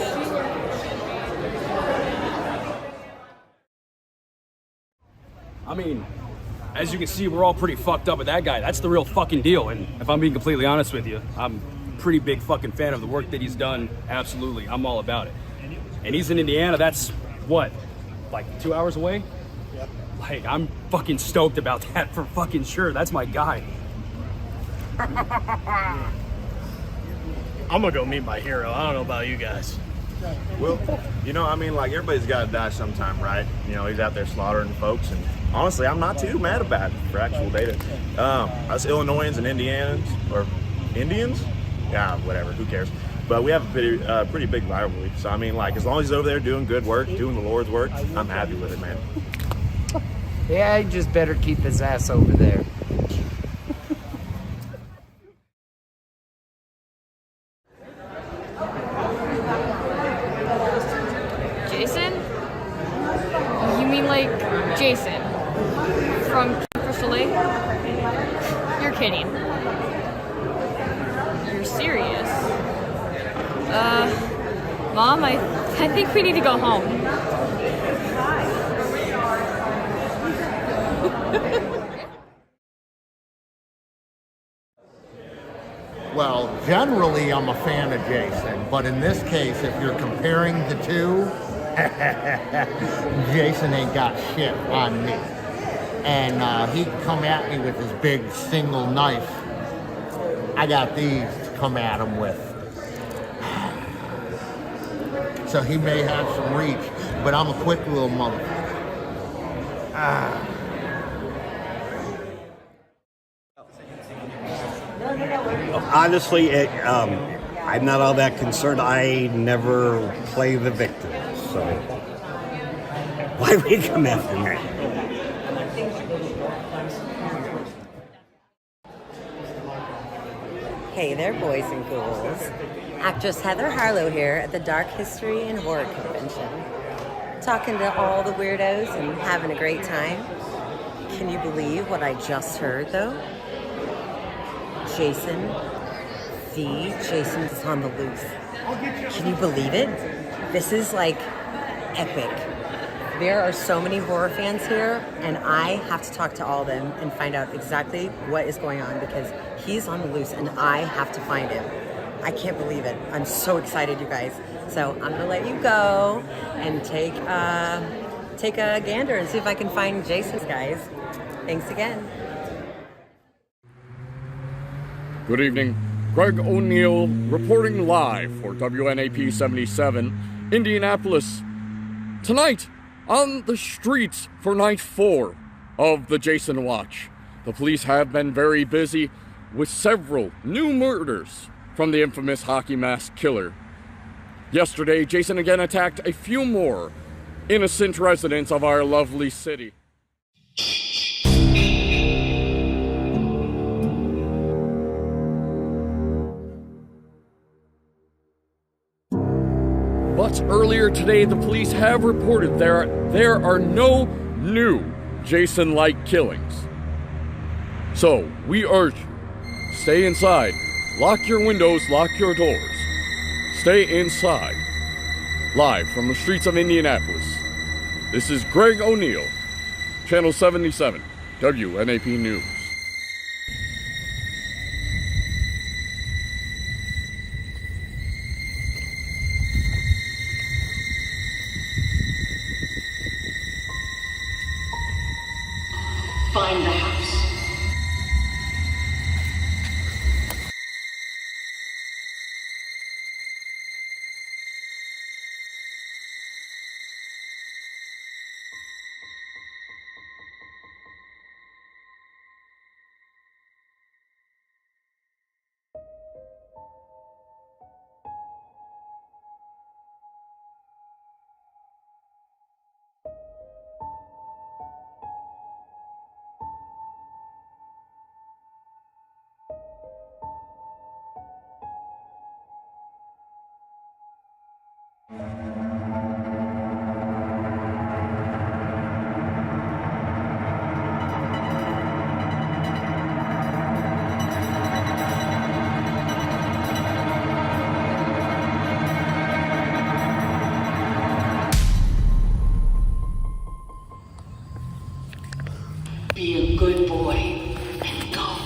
I mean, as you can see, we're all pretty fucked up with that guy. That's the real fucking deal. And if I'm being completely honest with you, I'm a pretty big fucking fan of the work that he's done. Absolutely. I'm all about it. And he's in Indiana. That's what? Like 2 hours away? Yep. Like, I'm fucking stoked about that for fucking sure. That's my guy. I'm gonna go meet my hero. I don't know about you guys. Well, you know, I mean, like, everybody's got to die sometime, right? You know, he's out there slaughtering folks, and honestly, I'm not too mad about it for actual data. Us Illinoisans and Indians, or Indians? Yeah, whatever, who cares? But we have a pretty big rivalry. So, I mean, like, as long as he's over there doing good work, doing the Lord's work, I'm happy with it, man. Yeah, he just better keep his ass over there. Jason? You mean like Jason from Crystal Lake? You're kidding. You're serious? Mom, I think we need to go home. Well, generally I'm a fan of Jason, but in this case, if you're comparing the two, Jason ain't got shit on me. And he can come at me with his big single knife. I got these to come at him with. So he may have some reach, but I'm a quick little motherfucker. Honestly, I'm not all that concerned. I never play the victim, so why would he come after me? Hey there, boys and ghouls. Actress Heather Harlow here at the Dark History and Horror Convention. Talking to all the weirdos and having a great time. Can you believe what I just heard, though? Jason is on the loose. Can you believe it? This is like epic. There are so many horror fans here, and I have to talk to all of them and find out exactly what is going on because he's on the loose and I have to find him. I can't believe it. I'm so excited, you guys. So I'm gonna let you go and take a gander and see if I can find Jason's guys. Thanks again. Good evening. Greg O'Neill reporting live for WNAP 77, Indianapolis. Tonight, on the streets for night 4 of the Jason Watch. The police have been very busy with several new murders from the infamous hockey mask killer. Yesterday, Jason again attacked a few more innocent residents of our lovely city. But earlier today, the police have reported there are no new Jason-like killings. So, we urge you, stay inside, lock your windows, lock your doors. Stay inside. Live from the streets of Indianapolis, this is Greg O'Neill, Channel 77, WNAP News. Find the house. Be a good boy and go.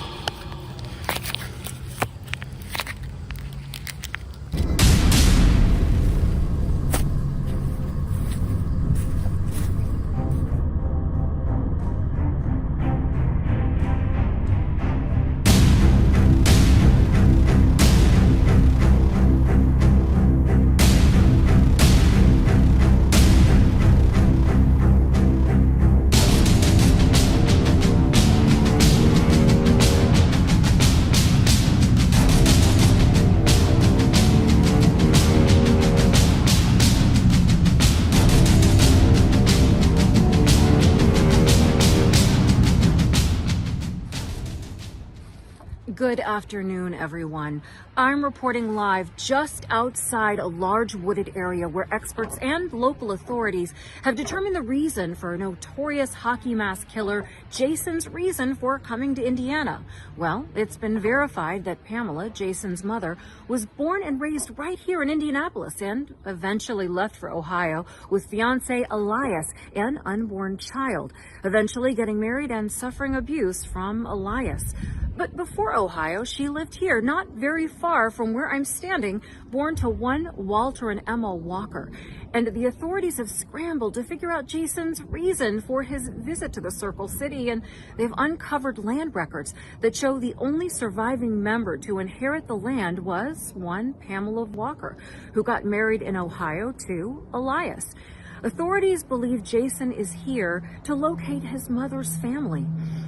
Good afternoon, everyone. I'm reporting live just outside a large wooded area where experts and local authorities have determined the reason for a notorious hockey mask killer, Jason's reason for coming to Indiana. Well, it's been verified that Pamela, Jason's mother, was born and raised right here in Indianapolis and eventually left for Ohio with fiancé Elias and unborn child, eventually getting married and suffering abuse from Elias. But before Ohio, she lived here, not very far from where I'm standing, born to one Walter and Emma Walker. And the authorities have scrambled to figure out Jason's reason for his visit to the Circle City, and they've uncovered land records that show the only surviving member to inherit the land was one Pamela Walker, who got married in Ohio to Elias. Authorities believe Jason is here to locate his mother's family.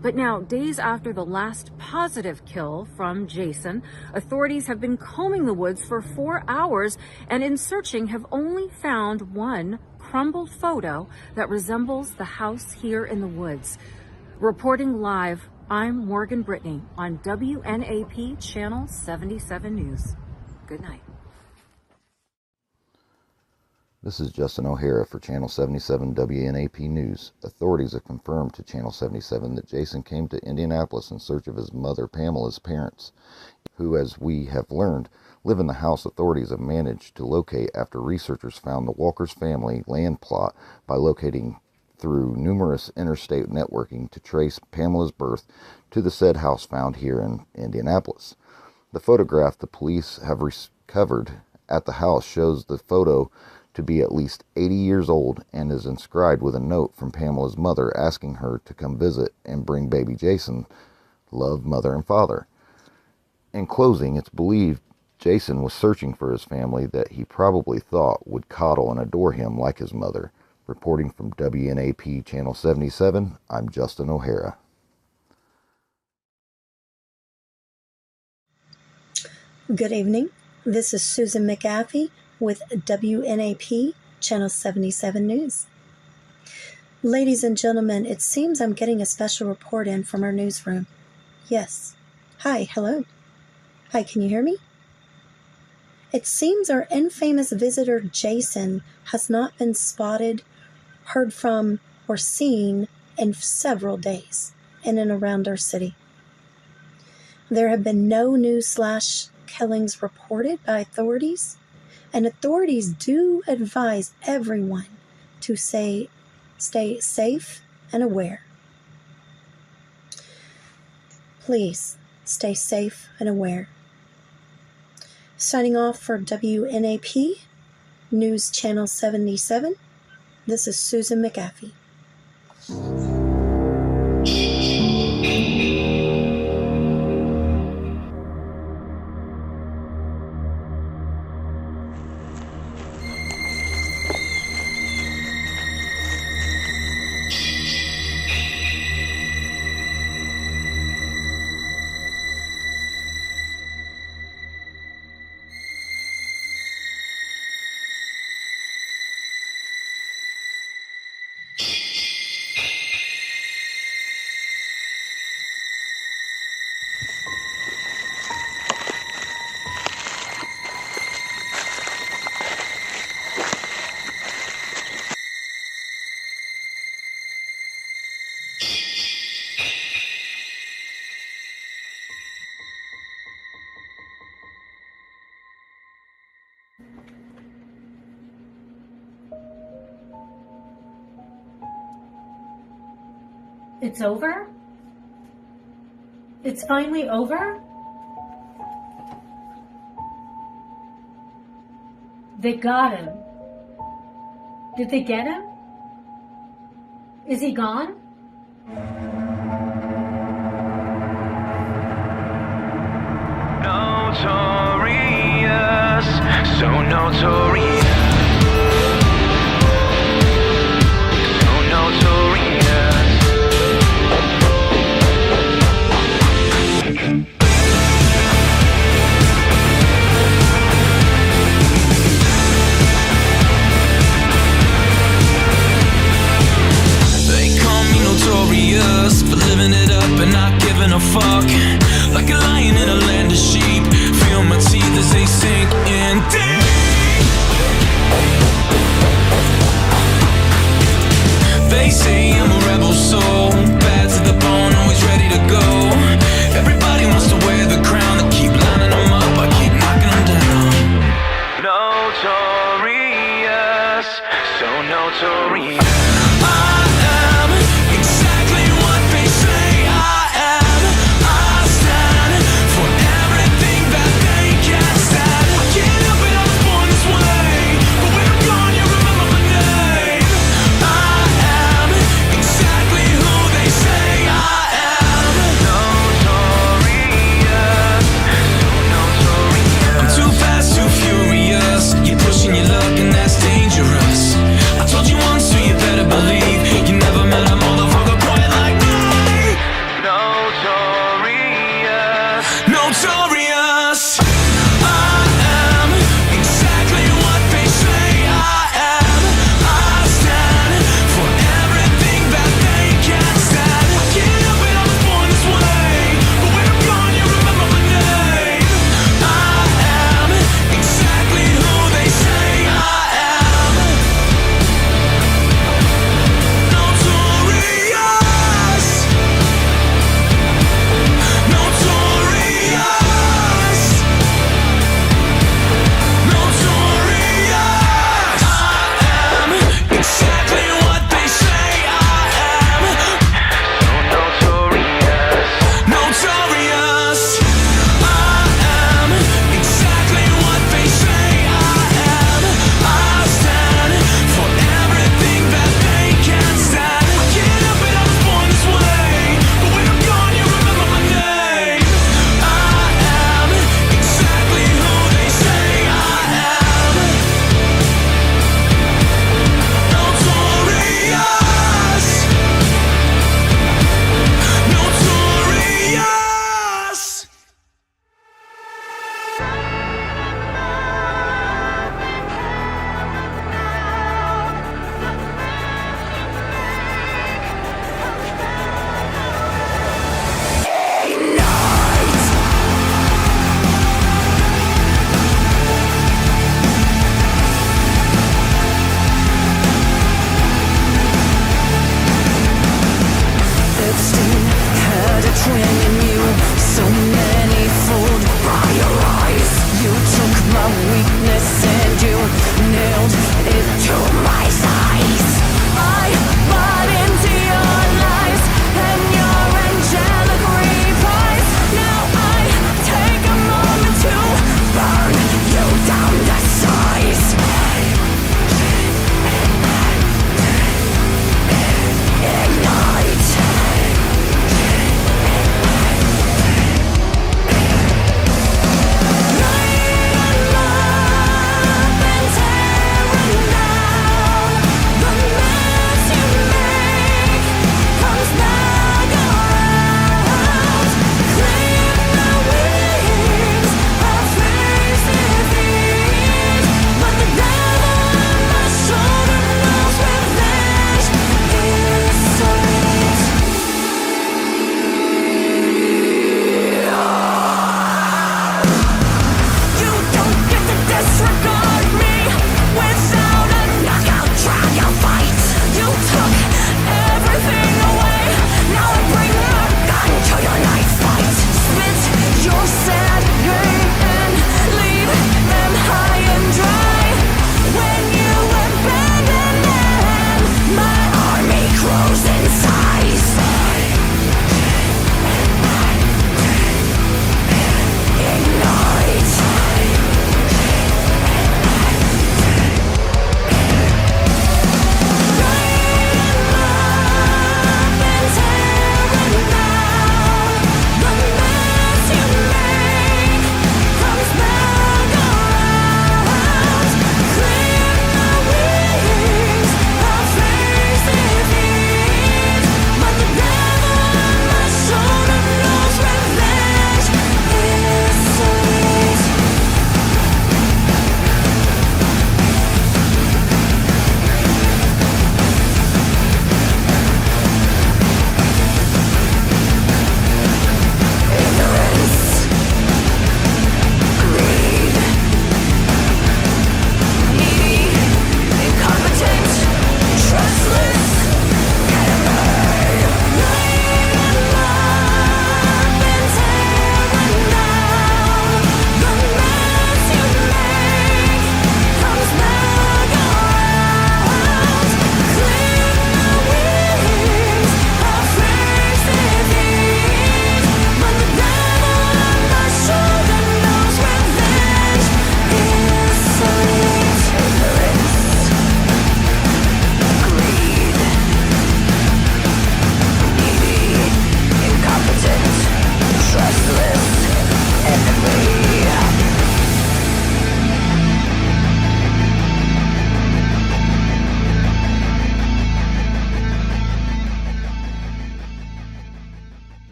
But now, days after the last positive kill from Jason, authorities have been combing the woods for 4 hours and in searching have only found one crumbled photo that resembles the house here in the woods. Reporting live, I'm Morgan Brittany on WNAP Channel 77 News. Good night. This is Justin O'Hara for Channel 77 WNAP News. Authorities have confirmed to Channel 77 that Jason came to Indianapolis in search of his mother Pamela's parents, who, as we have learned, live in the house authorities have managed to locate after researchers found the Walker's family land plot by locating through numerous interstate networking to trace Pamela's birth to the said house found here in Indianapolis. The photograph the police have recovered at the house shows the photo to be at least 80 years old and is inscribed with a note from Pamela's mother asking her to come visit and bring baby Jason, love, mother, and father. In closing, it's believed Jason was searching for his family that he probably thought would coddle and adore him like his mother. Reporting from WNAP Channel 77, I'm Justin O'Hara. Good evening. This is Susan McAfee with WNAP Channel 77 News. Ladies and gentlemen, it seems I'm getting a special report in from our newsroom. Yes. Hi, hello. Hi, can you hear me? It seems our infamous visitor Jason has not been spotted, heard from, or seen in several days in and around our city. There have been no news/killings reported by authorities, and authorities do advise everyone to stay safe and aware. Please stay safe and aware. Signing off for WNAP News Channel 77, this is Susan McAfee. It's over? It's finally over? They got him. Did they get him? Is he gone? Notorious, so notorious. So notorious. They call me notorious for living it up and not giving a fuck. Like a lion in a land of sheep, feel my teeth as they sink in deep. They say I'm a rebel soul, bad to the bone, always ready to go. Everybody wants to wear the crown, I keep lining them up, I keep knocking them down. Notorious, so notorious. I am exactly what they say I am. I stand for everything that they can't stand. I can't help it, I was born this way, but when I'm gone you remember my name. I am exactly who they say I am. Notorious, so notorious. I'm too fast, too furious. You're pushing your luck and that's dangerous. I told you once, so you better believe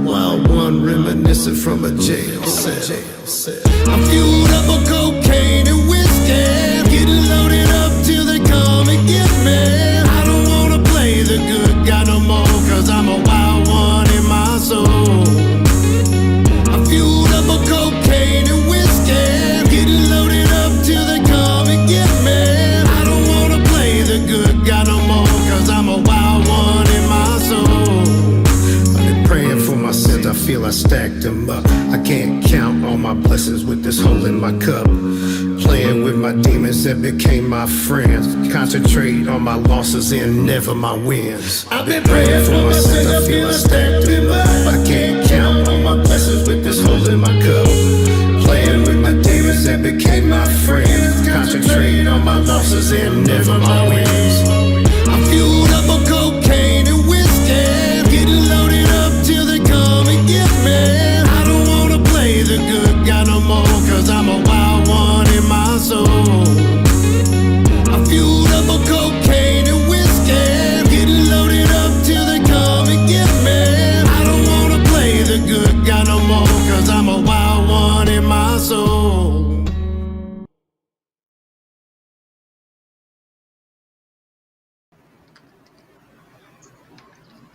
Wild one reminiscent from a jail cell. I'm fueled up on cocaine and whiskey, getting loaded up till they come and get me. I don't wanna play the good guy no more, cause I'm a wild one in my soul. I'm fueled up on cocaine and whiskey, getting loaded up till they come and get me. I don't wanna play the good guy no more, cause I'm a wild one in my soul. I've been praying for my sins, I feel I stacked them up. I can't count all my blessings with this hole in my cup. Playing with my demons that became my friends. Concentrate on my losses and never my wins. I've been praying for my sins, I feel I stacked them up. I can't count all my blessings with this hole in my cup. Playing with my demons that became my friends. Concentrate on my losses and never my wins. I'm fueled up on cocaine and whiskey, getting loaded up till they come and get me. I don't wanna play the good guy no more, cause I'm a wild one in my soul. I'm fueled up on cocaine and whiskey, getting loaded up till they come and get me. I don't wanna play the good guy no more, cause I'm a wild one in my soul.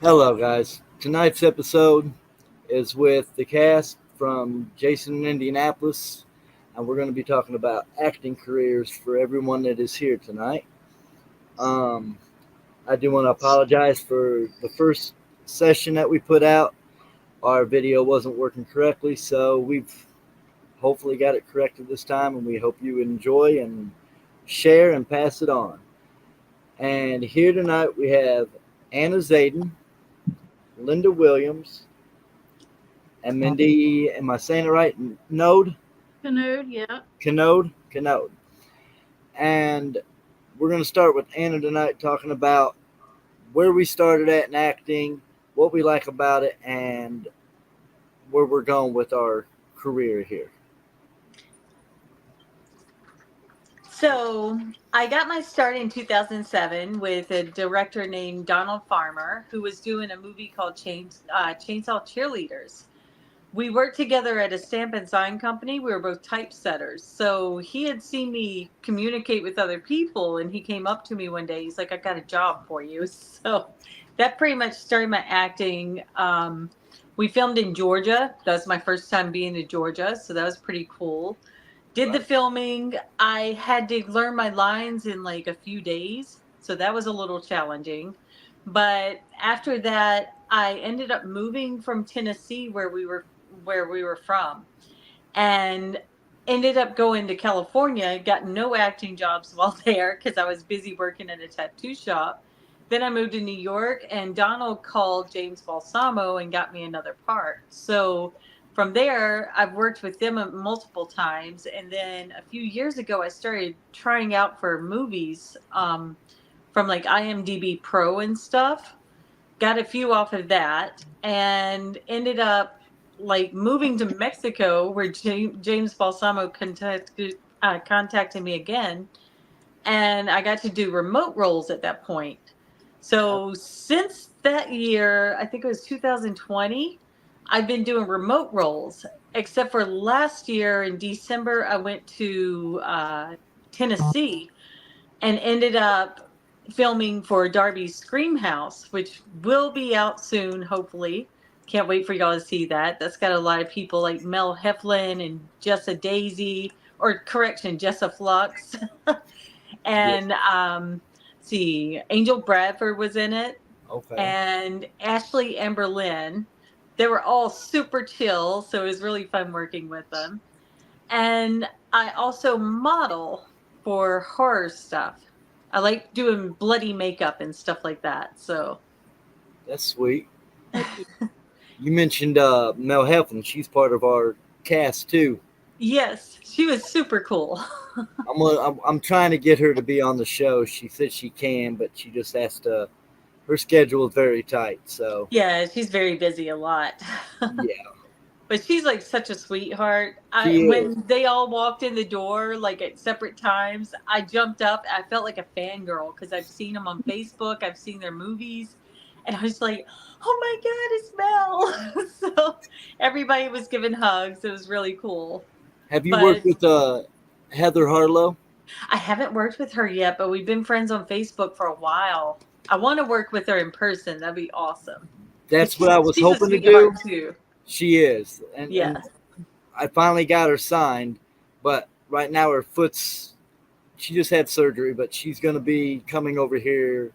Hello, guys. Tonight's episode is with the cast from Jason in Indianapolis, and we're going to be talking about acting careers for everyone that is here tonight. I do want to apologize for the first session that we put out. Our video wasn't working correctly, so we've hopefully got it corrected this time, and we hope you enjoy and share and pass it on. And here tonight we have Anna Zayden, Linda Williams, and Mindy, am I saying it right? Node? Canoed, yeah. Canode. And we're going to start with Anna tonight, talking about where we started at in acting, what we like about it, and where we're going with our career here. So I got my start in 2007 with a director named Donald Farmer, who was doing a movie called Chainsaw Cheerleaders. We worked together at a stamp and sign company. We were both typesetters. So he had seen me communicate with other people, and he came up to me one day. He's like, I got a job for you. So that pretty much started my acting. We filmed in Georgia. That was my first time being in Georgia. So that was pretty cool. Did the filming. I had to learn my lines in like a few days. So that was a little challenging. But after that, I ended up moving from Tennessee where we were from, and ended up going to California. Got no acting jobs while there because I was busy working at a tattoo shop. Then I moved to New York, and Donald called James Balsamo and got me another part. So from there, I've worked with them multiple times. And then a few years ago, I started trying out for movies from like IMDb Pro and stuff. Got a few off of that, and ended up like moving to Mexico, where James Balsamo contacted me again, and I got to do remote roles at that point. So since that year, I think it was 2020, I've been doing remote roles, except for last year in December, I went to Tennessee and ended up filming for Darby's Scream House, which will be out soon, hopefully. Can't wait for y'all to see that. That's got a lot of people like Mel Heflin and Jessa Daisy, or correction, Jessa Flux. And see, Angel Bradford was in it. Okay. And Ashley Amberlin. They were all super chill, so it was really fun working with them. And I also model for horror stuff. I like doing bloody makeup and stuff like that. So That's sweet. You mentioned Mel Heflin. She's part of our cast too. yes, she was super cool. I'm trying to get her to be on the show. She said she can, but she just has to. Her schedule is very tight. So yeah, she's very busy a lot. yeah. But she's like such a sweetheart. She When they all walked in the door, like at separate times, I jumped up. I felt like a fangirl because I've seen them on Facebook. I've seen their movies. And I was like, oh my God, it's Mel. So everybody was giving hugs. It was really cool. Have you But worked with Heather Harlow? I haven't worked with her yet, but we've been friends on Facebook for a while. I want to work with her in person. That'd be awesome. That's what I was She's a hoping to do. sweetheart too. She is. And Yeah. I finally got her signed, but right now her foot's, she just had surgery, but she's going to be coming over here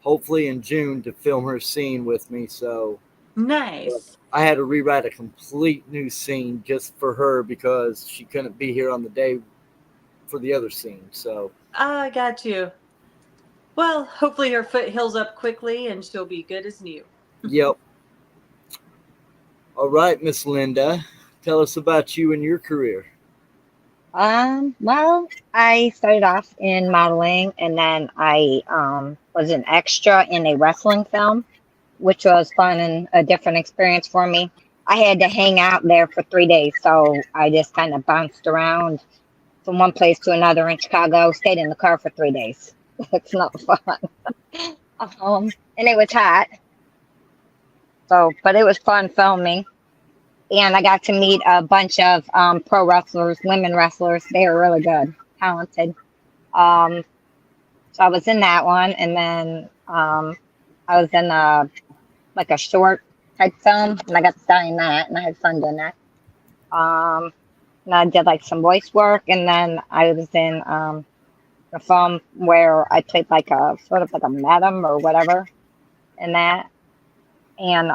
hopefully in June to film her scene with me. So Nice. I had to rewrite a complete new scene just for her because she couldn't be here on the day for the other scene. So I got you. Well, hopefully her foot heals up quickly and she'll be good as new. yep. All right, Miss Linda, tell us about you and your career. Well, I started off in modeling and then I was an extra in a wrestling film, which was fun and a different experience for me. I had to hang out there for 3 days, so I just kind of bounced around from one place to another in Chicago, stayed in the car for 3 days. It's not fun. And it was hot. So, but it was fun filming. And I got to meet a bunch of pro wrestlers, women wrestlers. They were really good, talented. So I was in that one, and then I was in like a short type film, and I got to star in that, and I had fun doing that. And I did like some voice work, and then I was in a film where I played like a sort of like a madam or whatever in that, and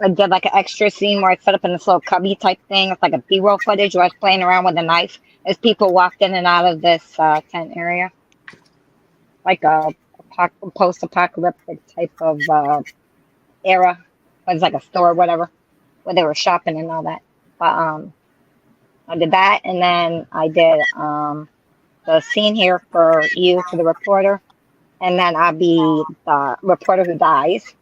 I did like an extra scene where I set up in this little cubby type thing. It's like a B-roll footage where I was playing around with a knife as people walked in and out of this tent area. Like a post-apocalyptic type of era. It was like a store or whatever, where they were shopping and all that. But I did that, and then I did the scene here for you, for the reporter. And then I'll be the reporter who dies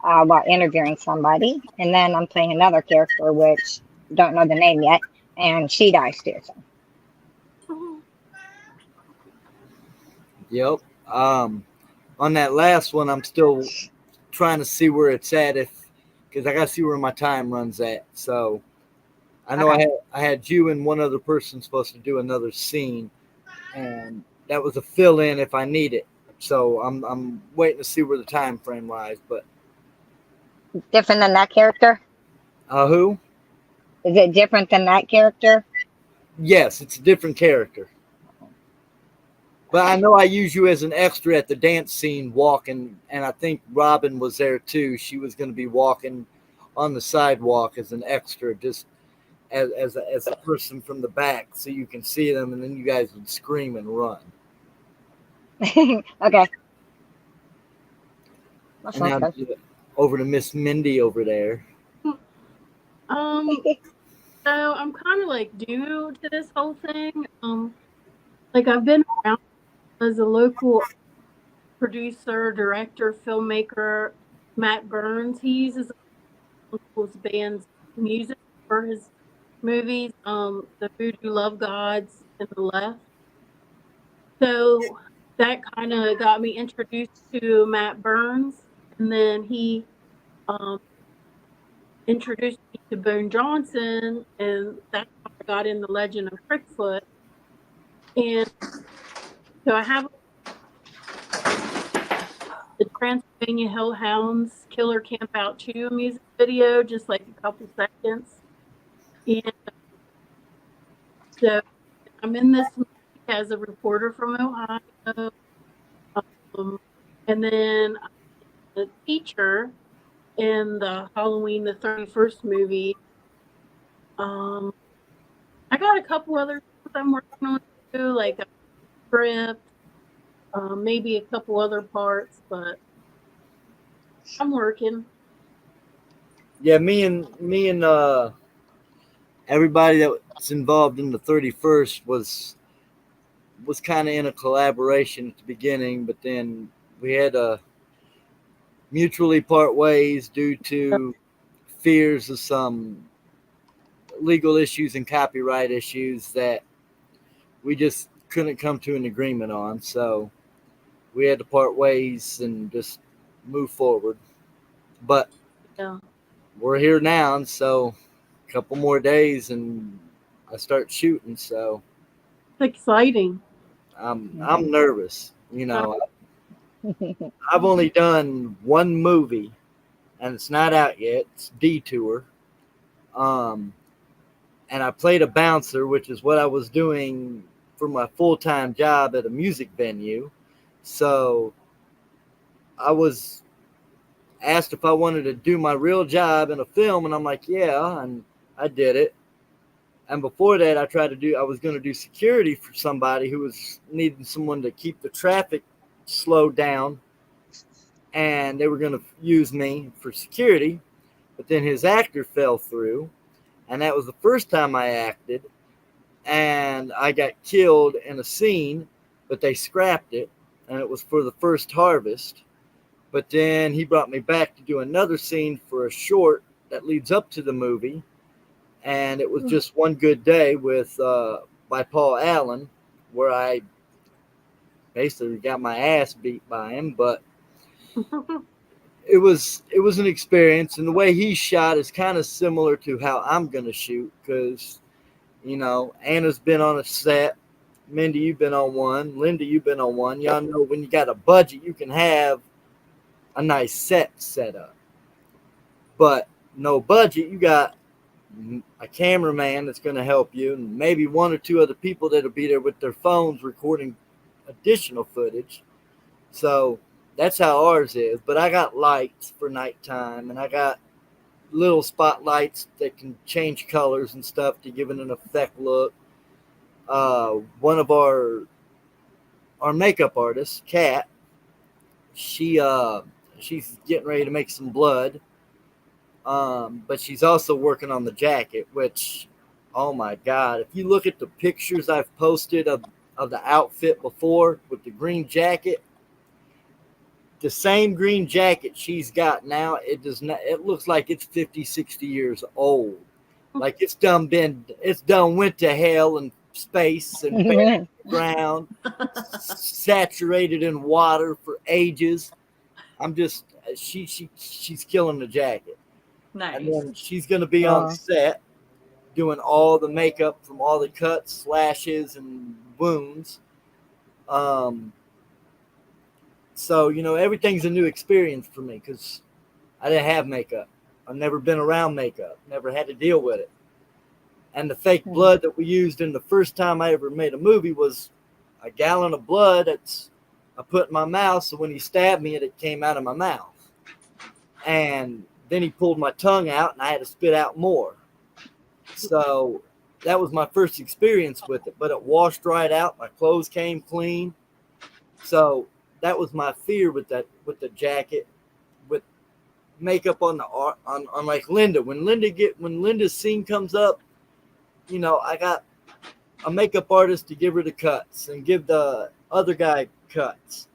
while interviewing somebody. And then I'm playing another character, which don't know the name yet, and she dies too. So. Yep. On that last one, I'm still trying to see where it's at, because I got to see where my time runs at. So I know I had you and one other person supposed to do another scene, and that was a fill-in if I need it. So I'm waiting to see where the time frame lies. But different than that character? Who? Is it different than that character? Yes, it's a different character. But I know I use you as an extra at the dance scene walking, and I think Robin was there too. She was going to be walking on the sidewalk as an extra, just as a person from the back, so you can see them, and then you guys would scream and run. Okay. And now over to Miss Mindy over there. So I'm kind of like new to this whole thing. Like I've been around as a local producer, director, filmmaker. Matt Burns, he uses uncle's band's music for his movies. The Voodoo Love Gods and the Left. So that kind of got me introduced to Matt Burns, and then he introduced me to Boone Johnson, and that's how I got in the Legend of Crickfoot. And so I have the Transylvania Hellhounds Killer Camp Out 2 music video, just like a couple seconds. And so I'm in this movie as a reporter from Ohio. And then I'm a teacher in the Halloween the 31st movie. I got a couple other things I'm working on too, like a script, maybe a couple other parts, but I'm working. Yeah, me and everybody that's involved in the 31st was kind of in a collaboration at the beginning, but then we had to mutually part ways due to fears of some legal issues and copyright issues that we just couldn't come to an agreement on. So we had to part ways and just move forward. But Yeah. we're here now, and so a couple more days, and I start shooting. So It's exciting. I'm nervous. I've only done one movie, and it's not out yet. It's Detour. Um, and I played a bouncer, which is what I was doing for my full-time job at a music venue. So I was asked if I wanted to do my real job in a film, and I'm like, yeah, and I did it. And before that, I was going to do security for somebody who was needing someone to keep the traffic slowed down, and they were going to use me for security. But then his actor fell through, and that was the first time I acted, and I got killed in a scene, but they scrapped it, and it was for the first harvest. But then he brought me back to do another scene for a short that leads up to the movie, and it was just One Good Day with by Paul Allen, where I basically got my ass beat by him, but it was an experience, and the way he shot is kind of similar to how I'm gonna shoot, because Anna's been on a set, Mindy, you've been on one, Linda, you've been on one. Y'all know when you got a budget, you can have a nice set up, but no budget, you got a cameraman that's going to help you, and maybe one or two other people that'll be there with their phones recording additional footage. So that's how ours is. But I got lights for nighttime, and I got little spotlights that can change colors and stuff to give it an effect look. One of our makeup artists, Kat, she's getting ready to make some blood. But she's also working on the jacket, which, oh my God, if you look at the pictures I've posted of the outfit before with the green jacket, the same green jacket she's got now, it looks like it's 50, 60 years old. Like it's done went to hell and space and buried in the ground, saturated in water for ages. She's killing the jacket. Nice. And then she's going to be on set doing all the makeup from all the cuts, slashes, and wounds. So, everything's a new experience for me because I didn't have makeup. I've never been around makeup, never had to deal with it. And the fake blood that we used in the first time I ever made a movie was a gallon of blood I put in my mouth, so when he stabbed me, it came out of my mouth. And then he pulled my tongue out, and I had to spit out more. So that was my first experience with it, but it washed right out. My clothes came clean. So that was my fear with the jacket, with makeup on like Linda. When Linda's scene comes up, I got a makeup artist to give her the cuts and give the other guy cuts.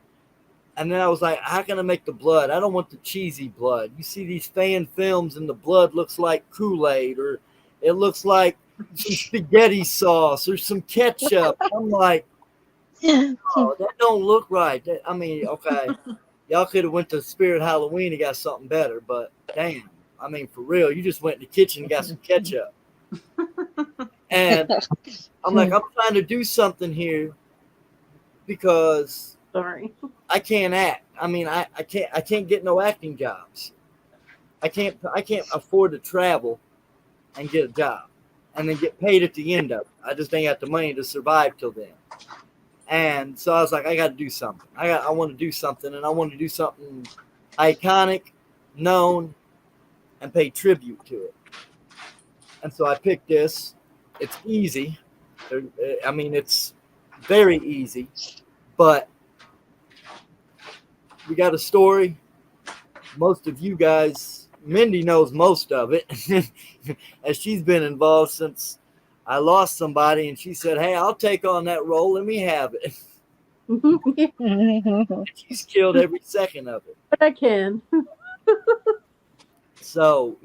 And then I was like, how can I make the blood? I don't want the cheesy blood. You see these fan films and the blood looks like Kool-Aid, or it looks like some spaghetti sauce or some ketchup. I'm like, oh, that don't look right. Okay, y'all could have went to Spirit Halloween and got something better, but damn, for real, you just went in the kitchen and got some ketchup. And I'm like, I'm trying to do something here because I can't act. I can't get no acting jobs. I can't afford to travel and get a job and then get paid at the end of it. I just ain't got the money to survive till then. And so I was like, I got to do something. I want to do something, and I want to do something iconic, known, and pay tribute to it. And so I picked this. It's easy. It's very easy, but we got a story. Most of you guys, Mindy knows most of it, as she's been involved since I lost somebody, and she said, hey, I'll take on that role. Let me have it. She's killed every second of it. But I can. So,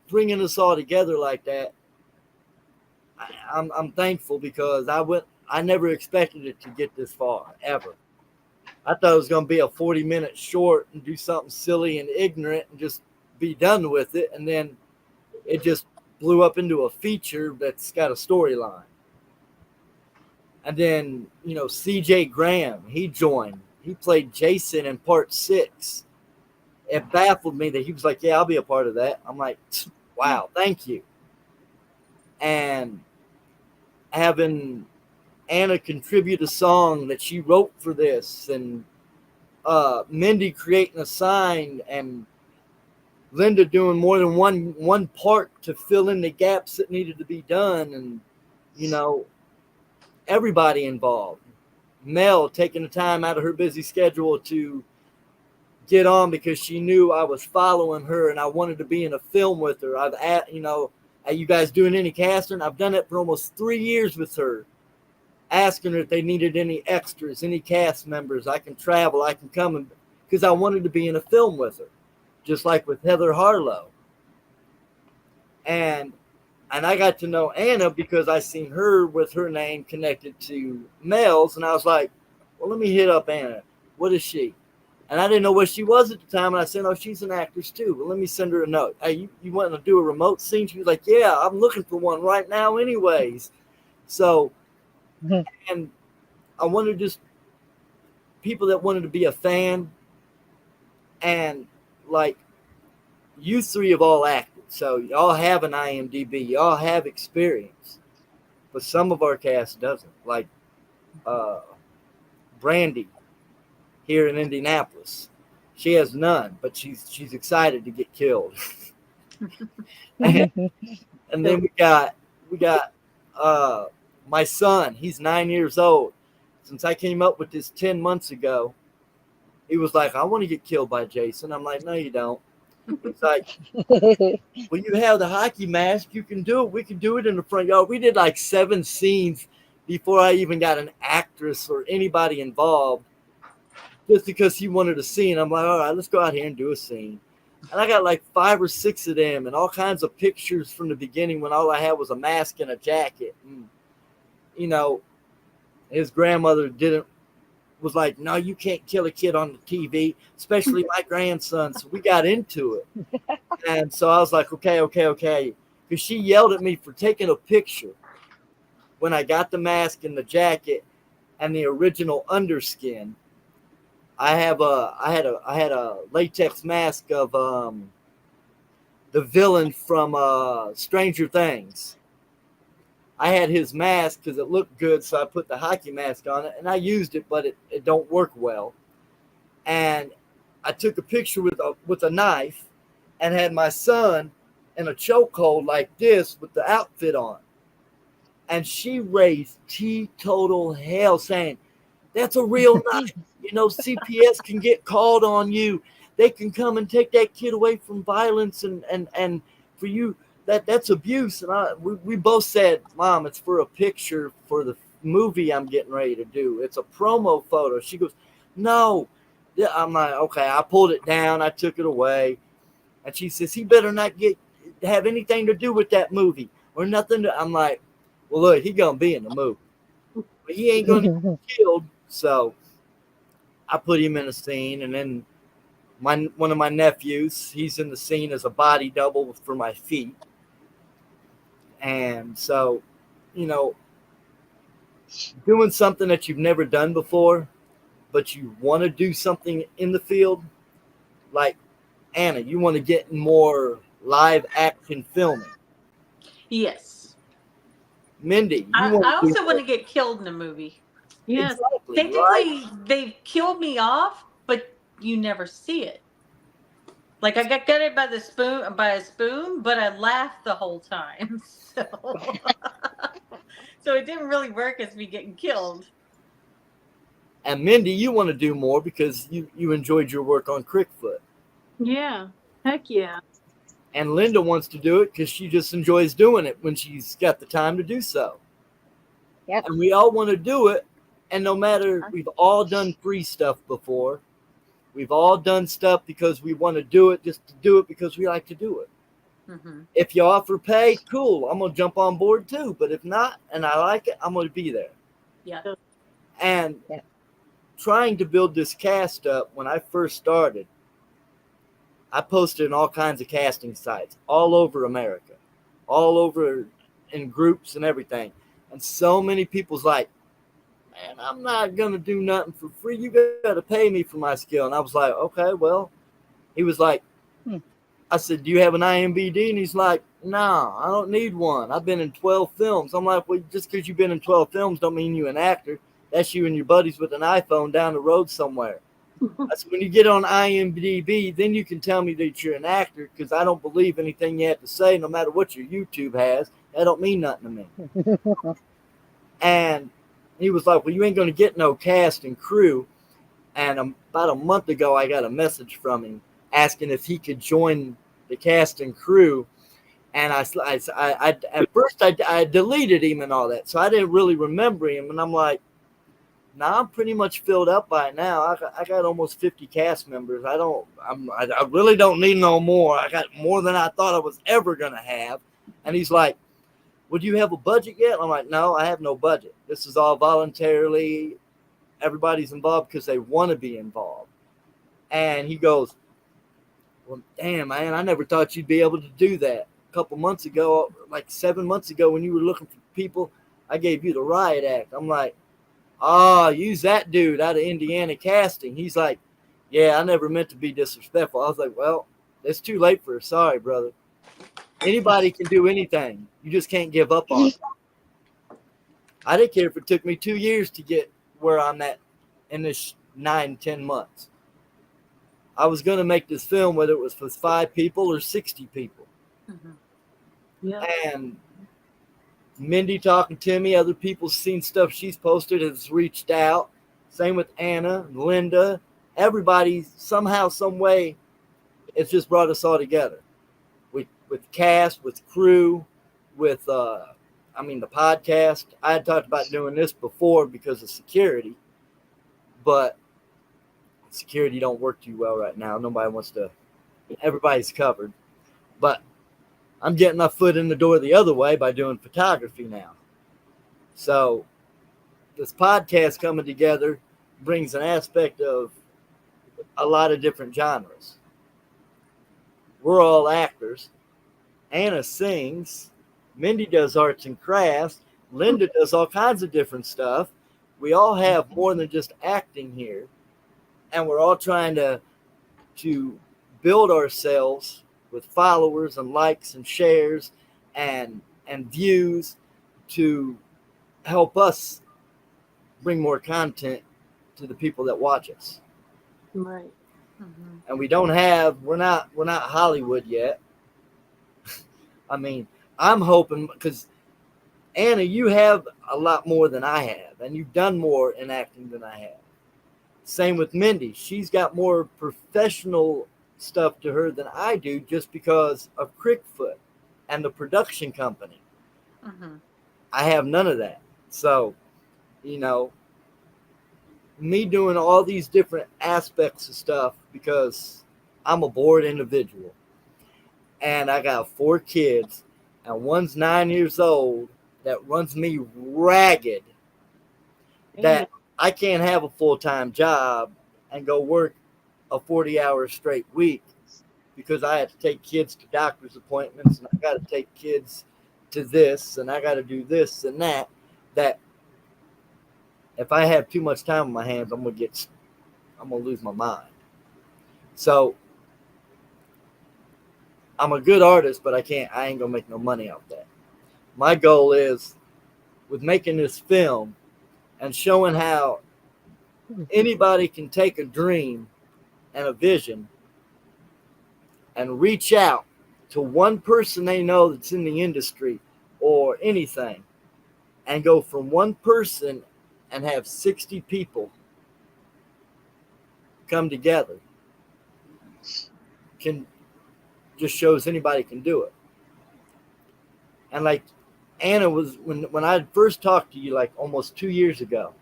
bringing us all together like that, I'm thankful, because I never expected it to get this far, ever. I thought it was going to be a 40-minute short and do something silly and ignorant and just be done with it. And then it just blew up into a feature that's got a storyline. And then, CJ Graham, he joined. He played Jason in part 6. It baffled me that he was like, yeah, I'll be a part of that. I'm like, wow, thank you. And having Anna contribute a song that she wrote for this, and Mindy creating a sign, and Linda doing more than one part to fill in the gaps that needed to be done, and everybody involved. Mel taking the time out of her busy schedule to get on because she knew I was following her and I wanted to be in a film with her. Are you guys doing any casting? I've done it for almost 3 years with her, asking her if they needed any extras, any cast members. I can travel, I can come, because I wanted to be in a film with her, just like with Heather Harlow. And I got to know Anna because I seen her with her name connected to Mel's, and I was like, well, let me hit up Anna. What is she? And I didn't know what she was at the time, and I said, oh, she's an actress too. Well, let me send her a note. Hey, you want to do a remote scene? She was like, yeah, I'm looking for one right now anyways. So, and I wanted just people that wanted to be a fan, and like, you three have all acted. So y'all have an IMDb, y'all have experience, but some of our cast doesn't. Like Brandy here in Indianapolis, she has none, but she's excited to get killed. and then we got my son. He's 9 years old. Since I came up with this 10 months ago, he was like, I want to get killed by Jason. I'm like, no, you don't. It's like, well, you have the hockey mask. You can do it. We can do it in the front yard. We did like 7 scenes before I even got an actress or anybody involved, just because he wanted a scene. I'm like, all right, let's go out here and do a scene. And I got like 5 or 6 of them and all kinds of pictures from the beginning when all I had was a mask and a jacket. And, his grandmother was like, no, you can't kill a kid on the TV, especially my grandson. So we got into it. And so I was like, okay. Because she yelled at me for taking a picture when I got the mask and the jacket and the original underskin. I had a latex mask of the villain from Stranger Things. I had his mask because it looked good, so I put the hockey mask on it, and I used it, but it don't work well. And I took a picture with a knife and had my son in a chokehold like this with the outfit on. And she raised teetotal hell saying, that's a real knife. CPS can get called on you. They can come and take that kid away from violence, and for you, that's abuse. And we both said, Mom, it's for a picture for the movie I'm getting ready to do. It's a promo photo. She goes, no. I'm like, okay. I pulled it down. I took it away. And she says, he better not have anything to do with that movie or nothing. I'm like, well, look, he going to be in the movie. But he ain't going to get killed. So I put him in a scene. And then one of my nephews, he's in the scene as a body double for my feet. And so, doing something that you've never done before, but you want to do something in the field, like Anna, you want to get more live action filming. Yes. Mindy, I also want to get killed in a movie. Yes. Exactly, Technically, right? they've killed me off, but you never see it. Like I got gutted by a spoon, but I laughed the whole time. So it didn't really work as me getting killed. And Mindy, you want to do more because you enjoyed your work on Crickfoot. Yeah. Heck yeah. And Linda wants to do it because she just enjoys doing it when she's got the time to do so. Yep. And we all want to do it. And no matter, we've all done free stuff before. We've all done stuff because we want to do it, just to do it because we like to do it. Mm-hmm. If you offer pay, cool. I'm going to jump on board too. But if not, and I like it, I'm going to be there. Yeah. And trying to build this cast up when I first started, I posted in all kinds of casting sites all over America, all over in groups and everything. And so many people's like, man, I'm not going to do nothing for free. You got to pay me for my skill. And I was like, okay, well, he was like, I said, do you have an IMBD? And he's like, no, I don't need one. I've been in 12 films. I'm like, well, just because you've been in 12 films don't mean you're an actor. That's you and your buddies with an iPhone down the road somewhere. I said, when you get on IMDb, then you can tell me that you're an actor, because I don't believe anything you have to say, no matter what your YouTube has. That don't mean nothing to me. And he was like, well, you ain't going to get no cast and crew. And about a month ago, I got a message from him asking if he could join the cast and crew. And I at first I deleted him and all that, so I didn't really remember him. And I'm like, nah, I'm pretty much filled up by now. I got almost 50 cast members. I really don't need no more. I got more than I thought I was ever gonna have. And he's like, well, do you have a budget yet? I'm like, no, I have no budget. This is all voluntarily. Everybody's involved because they want to be involved. And he goes, well, damn, man, I never thought you'd be able to do that. A couple months ago, like 7 months ago, when you were looking for people, I gave you the riot act. I'm like, use that dude out of Indiana casting. He's like, yeah, I never meant to be disrespectful. I was like, well, it's too late for a sorry, brother. Anybody can do anything. You just can't give up on it. I didn't care if it took me 2 years to get where I'm at in this 9-10 months. I was going to make this film, whether it was for 5 people or 60 people. Yeah. And Mindy talking to me, other people seen stuff she's posted, has reached out. Same with Anna, Linda, everybody somehow, some way, it's just brought us all together. With cast, with crew, with the podcast. I had talked about doing this before because of security, but security don't work too well right now. Nobody wants to. Everybody's covered, but I'm getting my foot in the door the other way by doing photography now. So this podcast coming together brings an aspect of a lot of different genres. We're all actors. Anna sings. Mindy does arts and crafts. Linda does all kinds of different stuff. We all have more than just acting here. And we're all trying to build ourselves with followers and likes and shares and views to help us bring more content to the people that watch us. Right. And we're not Hollywood yet. I mean, I'm hoping, because Anna, you have a lot more than I have, and you've done more in acting than I have. Same with Mindy. She's got more professional stuff to her than I do, just because of Crickfoot and the production company. I have none of that. So, me doing all these different aspects of stuff because I'm a bored individual. And I got 4 kids, and one's 9 years old that runs me ragged, that I can't have a full-time job and go work a 40-hour straight week, because I have to take kids to doctor's appointments, and I got to take kids to this, and I got to do this and that if I have too much time on my hands, I'm going to lose my mind. So I'm a good artist, but I ain't gonna make no money off that. My goal is, with making this film and showing how anybody can take a dream and a vision and reach out to one person they know that's in the industry or anything, and go from one person and have 60 people come together, just shows anybody can do it. And like Anna was, when I first talked to you, like almost 2 years ago.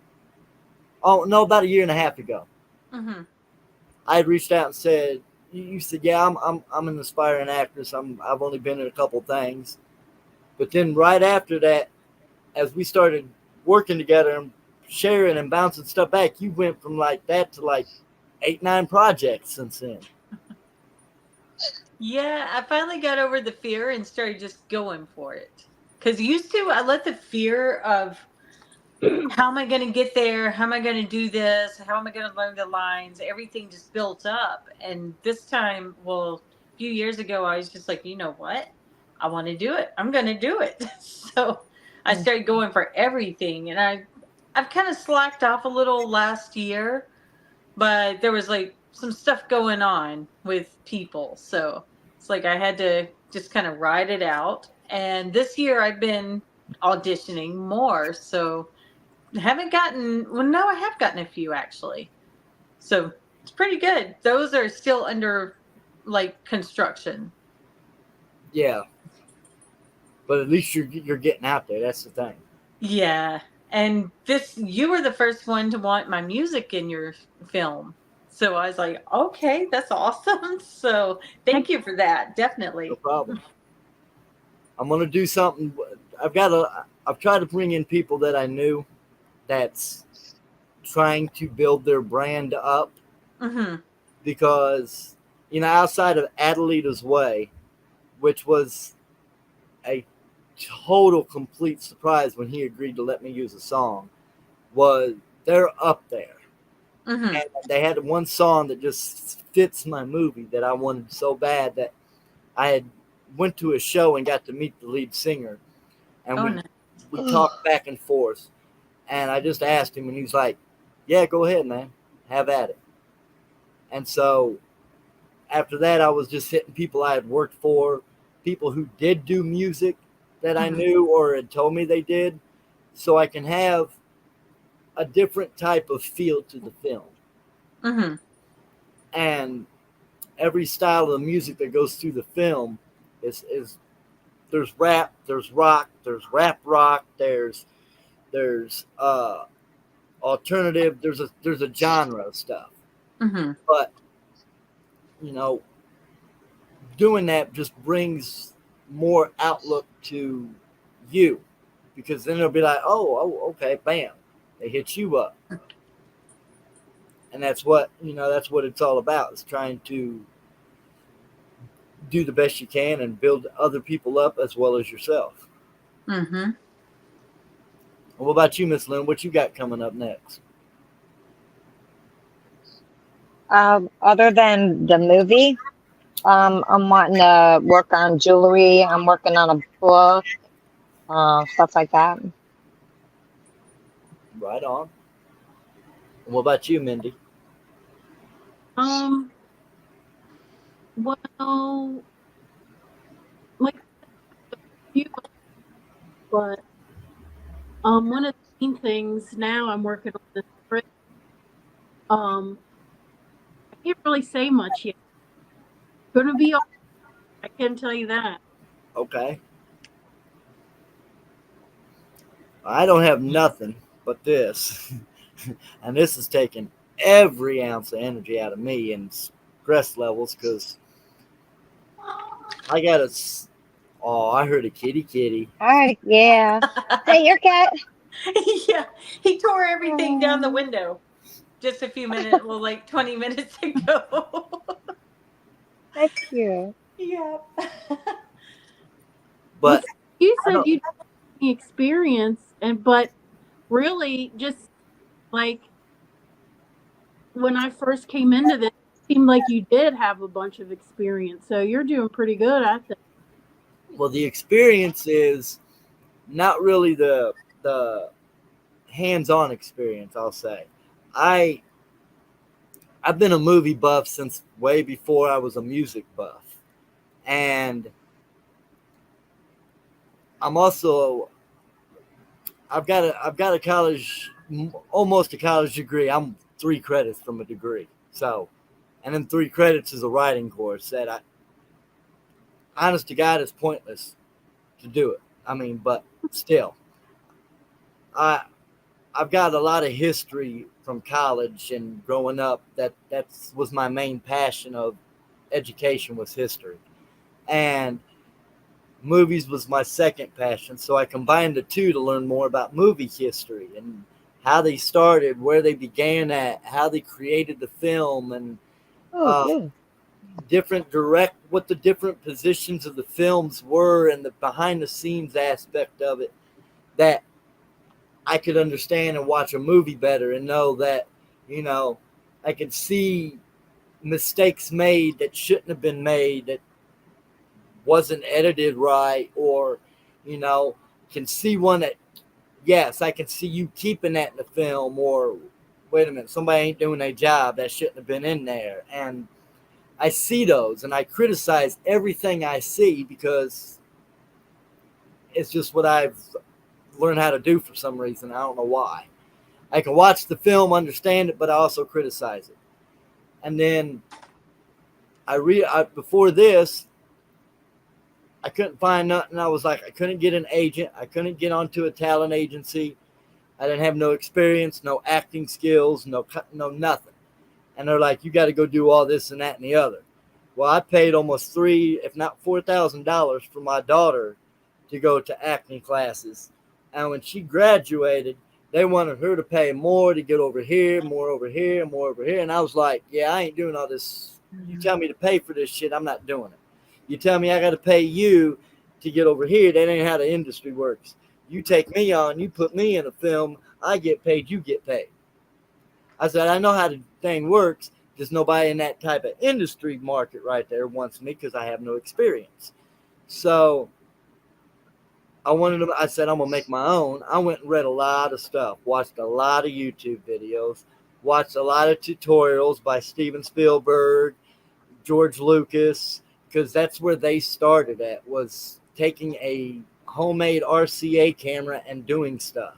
Oh no, about a year and a half ago. I had reached out and said, you said, yeah, I'm an aspiring actress. I've only been in a couple things. But then right after that, as we started working together and sharing and bouncing stuff back. You went from like that to like 8-9 projects since then. Yeah, I finally got over the fear and started just going for it. Because used to, I let the fear of how am I going to get there? How am I going to do this? How am I going to learn the lines? Everything just built up. And this time, well, a few years ago, I was just like, you know what? I want to do it. I'm going to do it. So I started going for everything. And I've kind of slacked off a little last year, but there was like some stuff going on with people. So it's like I had to just kind of ride it out. And this year I've been auditioning more. So haven't gotten, well, no, I have gotten a few actually. So it's pretty good. Those are still under like construction. Yeah, but at least you're getting out there. That's the thing. Yeah. And this, you were the first one to want my music in your film. So I was like, okay, that's awesome. So thank you for that. Definitely. No problem. I'm gonna do something. I've tried to bring in people that I knew that's trying to build their brand up, Mm-hmm. because outside of Adelita's Way, which was a total complete surprise when he agreed to let me use a song, was they're up there. Mm-hmm. And they had one song that just fits my movie that I wanted so bad that I had went to a show and got to meet the lead singer, and we talked back and forth, and I just asked him, and he's like, yeah, go ahead, man, have at it. And so after that, I was just hitting people I had worked for, people who did do music that I knew or had told me they did, so I can have a different type of feel to the film. Mm-hmm. And every style of music that goes through the film is there's rap, there's rock, there's rap rock, there's alternative, there's a genre of stuff. Mm-hmm. But doing that just brings more outlook to you, because then they'll be like, oh, okay, bam, they hit you up. And that's what it's all about, is trying to do the best you can and build other people up as well as yourself. Mm-hmm. What about you, Miss Lynn? What you got coming up next? Other than the movie, I'm wanting to work on jewelry. I'm working on a book, stuff like that. Right on. And what about you, Mindy? Well, like you, but one of the main things now I'm working on the script. I can't really say much yet. Gonna be, I can tell you that. Okay. I don't have nothing but this, and this is taking every ounce of energy out of me and stress levels, because I got a. Oh, I heard a kitty. All right, yeah. Hey, your cat. Yeah, he tore everything down the window just a few minutes, well, like 20 minutes ago. That's cute. Yeah. But you said you didn't have any experience, but really, just like when I first came into this, it seemed like you did have a bunch of experience. So you're doing pretty good, I think. Well, the experience is not really the hands-on experience, I'll say. I've been a movie buff since way before I was a music buff. And I'm also, I've got a college, almost a college degree. I'm 3 credits from a degree. So, and then 3 credits is a writing course that honest to God, it's pointless to do it. I mean, but still, I've got a lot of history from college and growing up. That was my main passion of education, was history, and movies was my second passion. So I combined the two to learn more about movie history, and how they started, where they began at, how they created the film, and what the different positions of the films were, and the behind the scenes aspect of it, that I could understand and watch a movie better and know that, I could see mistakes made that shouldn't have been made, that wasn't edited right, or, can see one that, yes, I can see you keeping that in the film, or wait a minute, somebody ain't doing their job, that shouldn't have been in there. And I see those, and I criticize everything I see because it's just what I've learned how to do for some reason. I don't know why. I can watch the film, understand it, but I also criticize it. And then before this, I couldn't find nothing. I was like, I couldn't get an agent. I couldn't get onto a talent agency. I didn't have no experience, no acting skills, no nothing. And they're like, you got to go do all this and that and the other. Well, I paid almost $3,000, if not $4,000 for my daughter to go to acting classes. And when she graduated, they wanted her to pay more to get over here, more over here, more over here. And I was like, yeah, I ain't doing all this. You tell me to pay for this shit, I'm not doing it. You tell me I got to pay you to get over here, that ain't how the industry works. You take me on, you put me in a film, I get paid, you get paid. I said, I know how the thing works. Just nobody in that type of industry market right there wants me because I have no experience. So I said, I'm going to make my own. I went and read a lot of stuff, watched a lot of YouTube videos, watched a lot of tutorials by Steven Spielberg, George Lucas, because that's where they started at, was taking a homemade RCA camera and doing stuff.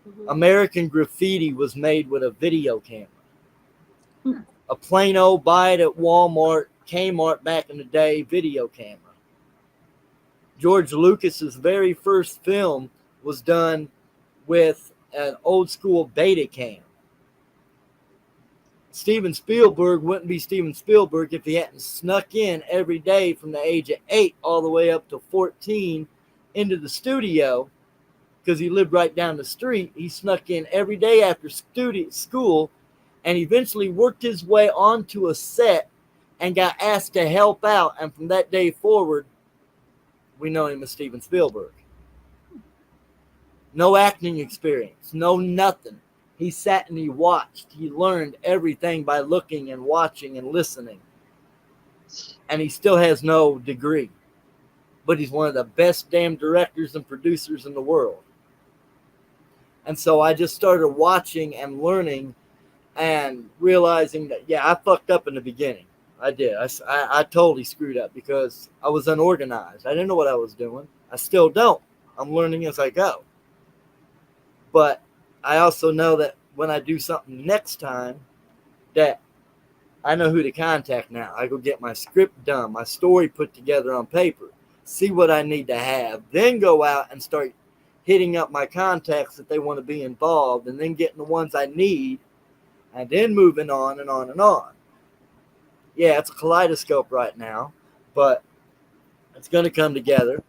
Mm-hmm. American Graffiti was made with a video camera. A plain old buy it at Walmart, Kmart back in the day video camera. George Lucas's very first film was done with an old school Betacam. Steven Spielberg wouldn't be Steven Spielberg if he hadn't snuck in every day from the age of 8 all the way up to 14 into the studio, because he lived right down the street. He snuck in every day after school and eventually worked his way onto a set and got asked to help out. And from that day forward, we know him as Steven Spielberg. No acting experience, no nothing. He sat and he watched. He learned everything by looking and watching and listening. And he still has no degree. But he's one of the best damn directors and producers in the world. And so I just started watching and learning and realizing that, yeah, I fucked up in the beginning. I did. I totally screwed up because I was unorganized. I didn't know what I was doing. I still don't. I'm learning as I go. But I also know that when I do something next time, that I know who to contact now. I go get my script done, my story put together on paper, see what I need to have, then go out and start hitting up my contacts that they want to be involved, and then getting the ones I need, and then moving on and on and on. Yeah, it's a kaleidoscope right now, but it's going to come together.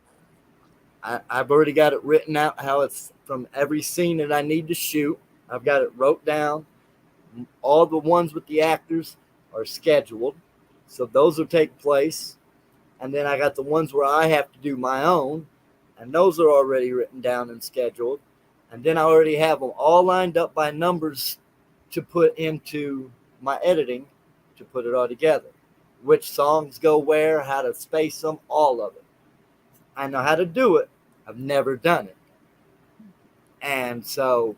I've already got it written out how it's from every scene that I need to shoot. I've got it wrote down. All the ones with the actors are scheduled, so those will take place. And then I got the ones where I have to do my own, and those are already written down and scheduled. And then I already have them all lined up by numbers to put into my editing to put it all together. Which songs go where, how to space them, all of it. I know how to do it. I've never done it. And so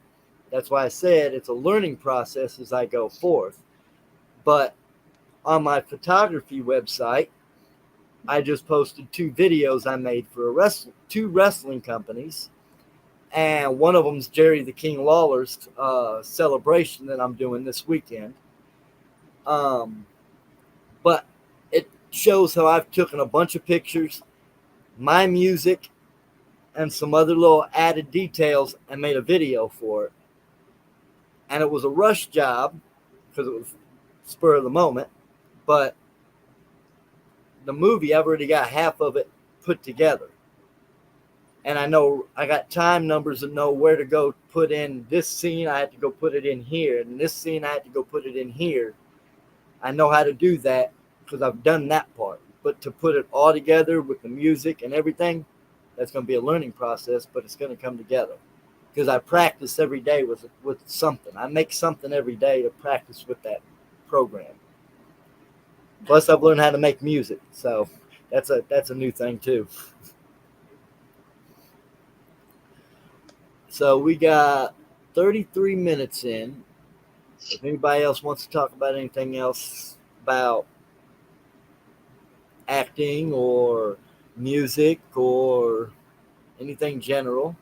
that's why I said it's a learning process as I go forth. But on my photography website, I just posted 2 videos I made for 2 wrestling companies. And one of them is Jerry the King Lawler's celebration that I'm doing this weekend. But it shows how I've taken a bunch of pictures, my music, and some other little added details and made a video for it. And it was a rush job because it was spur of the moment. But the movie, I've already got half of it put together. and I know I got time numbers and know where to go put in this scene. I had to go put it in here, and this scene I had to go put it in here. I know how to do that because I've done that part. But to put it all together with the music and everything, that's going to be a learning process, but it's going to come together because I practice every day with something. I make something every day to practice with that program. Plus, I've learned how to make music, so that's a new thing too. So we got 33 minutes in. If anybody else wants to talk about anything else about acting or music or anything general.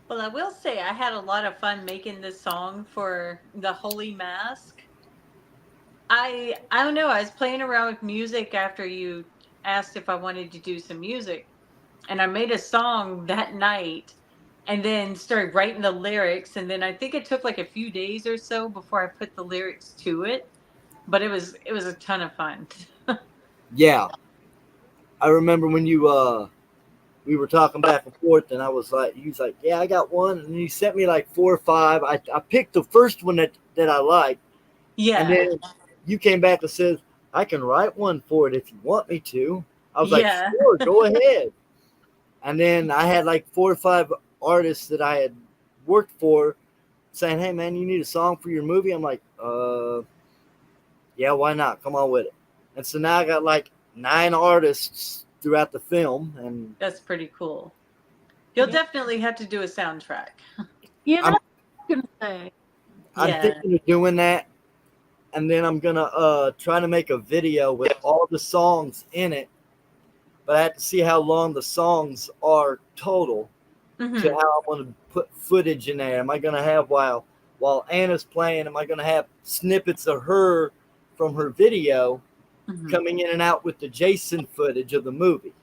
Well, I will say I had a lot of fun making this song for the Holy Mask. I don't know. I was playing around with music after you asked if I wanted to do some music, and I made a song that night, and then started writing the lyrics. And then I think it took like a few days or so before I put the lyrics to it. But it was a ton of fun. Yeah, I remember when we were talking back and forth, and I was like, he was like, yeah, I got one, and he sent me like 4 or 5. I picked the first one that I liked. Yeah. And then you came back and said, I can write one for it if you want me to. I was like, sure, go ahead. And then I had like 4 or 5 artists that I had worked for saying, hey, man, you need a song for your movie? I'm like, yeah, why not? Come on with it. And so now I got like 9 artists throughout the film. And that's pretty cool. You'll definitely have to do a soundtrack. Yeah, that's what I was gonna say. I'm thinking of doing that. And then I'm going to try to make a video with all the songs in it. But I have to see how long the songs are total to how I'm going to put footage in there. Am I going to have, while Anna's playing, am I going to have snippets of her from her video coming in and out with the Jason footage of the movie?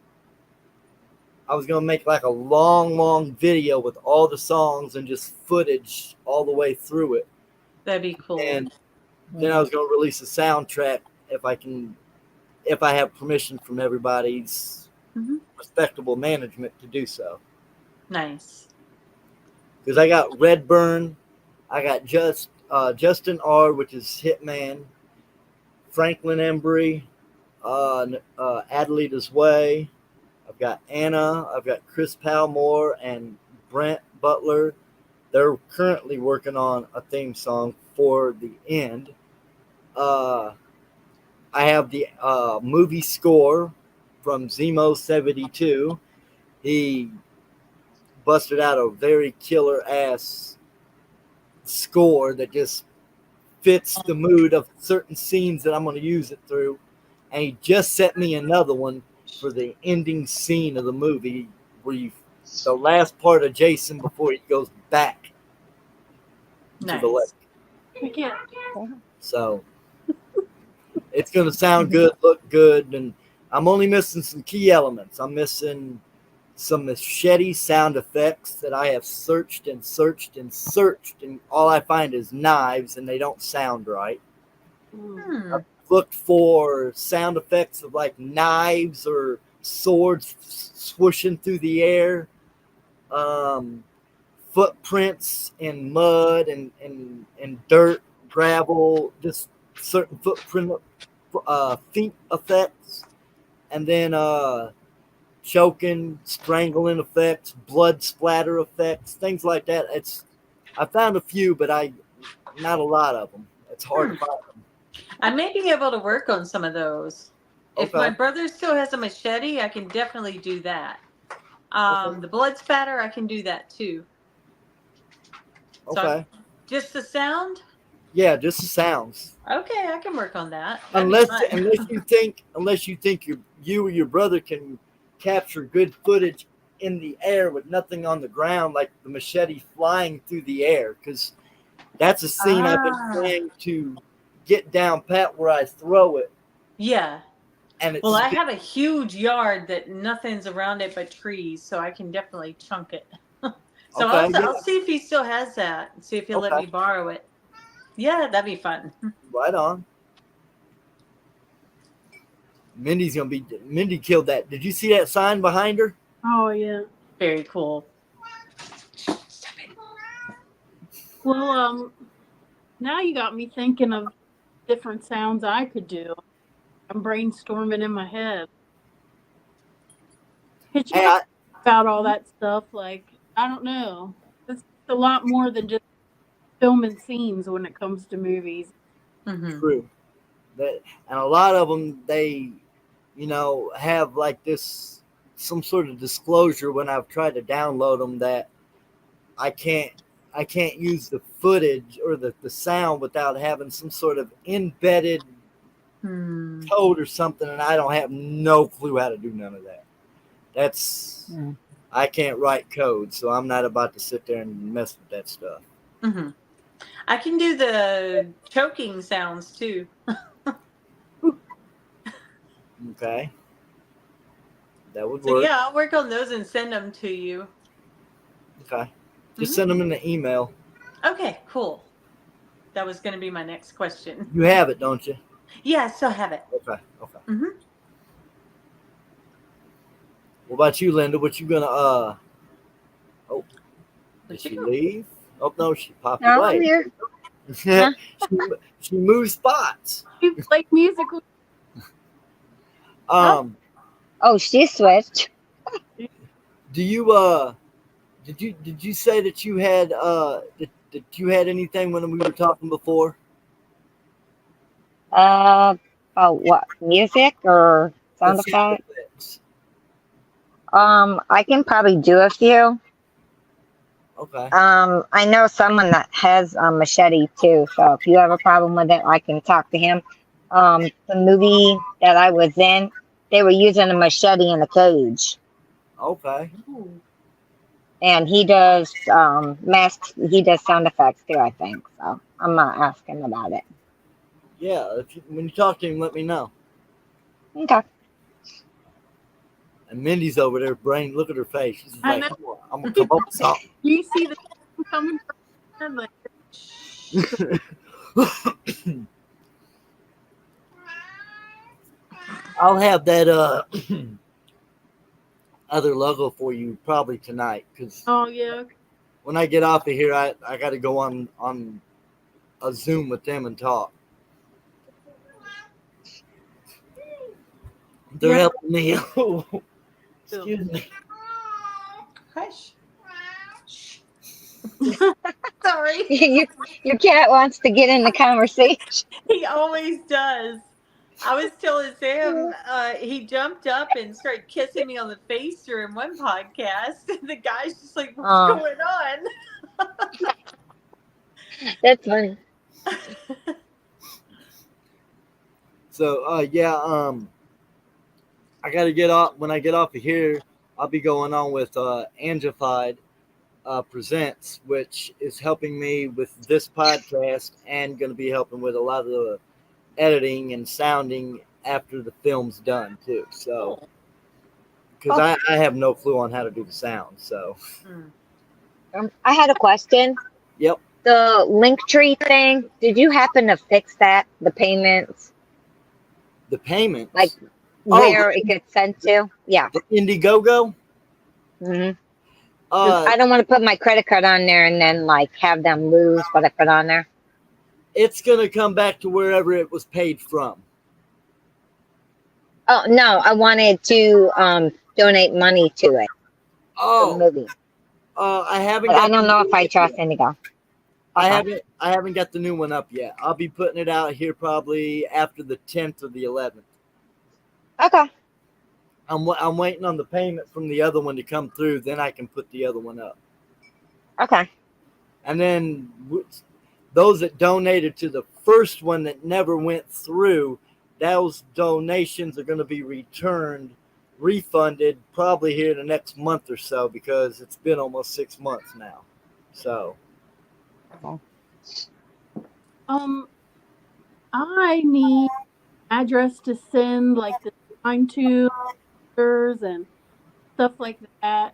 I was going to make like a long video with all the songs and just footage all the way through it. That'd be cool. And then I was going to release a soundtrack if I have permission from everybody's respectable management to do so. Nice. Because I got Redburn, I got Justin R., which is Hitman, Franklin Embry, Adelita's Way. I've got Anna, I've got Chris Palmore and Brent Butler. They're currently working on a theme song for the end. I have the movie score from Zemo72. He busted out a very killer ass score that just fits the mood of certain scenes that I'm going to use it through. And he just sent me another one for the ending scene of the movie where the last part of Jason before he goes back to the lake. Yeah. So it's going to sound good, look good, and I'm only missing some key elements. I'm missing some machete sound effects that I have searched, and all I find is knives, and they don't sound right. I've looked for sound effects of like knives or swords swooshing through the air, footprints in mud and dirt, gravel, just certain footprint feet effects, and then choking, strangling effects, blood splatter effects, things like that. I found a few, but not a lot of them. It's hard to find them. I may be able to work on some of those. Okay. If my brother still has a machete, I can definitely do that. The blood spatter, I can do that too. Okay. So just the sound? Yeah, just the sounds. Okay, I can work on that. Unless you think you or your brother can capture good footage in the air with nothing on the ground, like the machete flying through the air, because that's a scene I've been trying to get down pat where I throw it. Yeah. And I have a huge yard that nothing's around it but trees, so I can definitely chunk it. I'll see if he still has that. See if he'll let me borrow it. Yeah, that'd be fun. Right on. Mindy killed that. Did you see that sign behind her? Oh yeah. Very cool. Well, now you got me thinking of different sounds I could do. I'm brainstorming in my head. Could you think about all that stuff? Like, I don't know. It's a lot more than just filming scenes when it comes to movies. True. And a lot of them, they, have like this, some sort of disclosure when I've tried to download them that I can't use the footage or the sound without having some sort of embedded code or something, and I don't have no clue how to do none of that. I can't write code, so I'm not about to sit there and mess with that stuff. I can do the choking sounds too. Okay. That would So work. yeah, I'll work on those and send them to you. Okay. Just send them in the email. Okay, cool. That was going to be my next question. You have it, don't you? Yeah, I still have it. Okay. What about you, Linda? What you gonna oh, did she leave? Oh no, she popped No, away. I'm here. she moved spots. You play music. Oh, she switched. Do you did you say that you had that you had anything when we were talking before? Oh, what? Music or sound effects? I can probably do a few. Okay. I know someone that has a machete too, so if you have a problem with it, I can talk to him. The movie that I was in, they were using a machete in a cage. Okay. And he does he does sound effects too, I think. So I'm not asking about it. Yeah, when you talk to him, let me know. Okay. And Mindy's over there, brain. Look at her face. She's like, I'm gonna come up with something. You see the coming from like, I'll have that other logo for you probably tonight, because when I get off of here, I got to go on a Zoom with them and talk. They're helping me. Excuse me. Hush. Sorry. Your cat wants to get in the conversation. He always does. I was telling Sam, he jumped up and started kissing me on the face during one podcast. The guy's just like, what's going on? That's funny. So, I got to get off. When I get off of here, I'll be going on with Angified Presents, which is helping me with this podcast and going to be helping with a lot of the editing and sounding after the film's done too. So, because I have no clue on how to do the sound. So, I had a question. Yep. The Linktree thing. Did you happen to fix that? The payments. The payments. Like where it gets sent to. Yeah. The Indiegogo. I don't want to put my credit card on there and then like have them lose what I put on there. It's going to come back to wherever it was paid from. Oh no, I wanted to donate money to it. Oh, the movie. I haven't. I don't know if I trust Indigo. I haven't got the new one up yet. I'll be putting it out here probably after the 10th or the 11th. Okay. I'm waiting on the payment from the other one to come through. Then I can put the other one up. Okay. And then those that donated to the first one that never went through, those donations are going to be refunded probably here in the next month or so, because it's been almost 6 months now. So. I need address to send like the time to and stuff like that.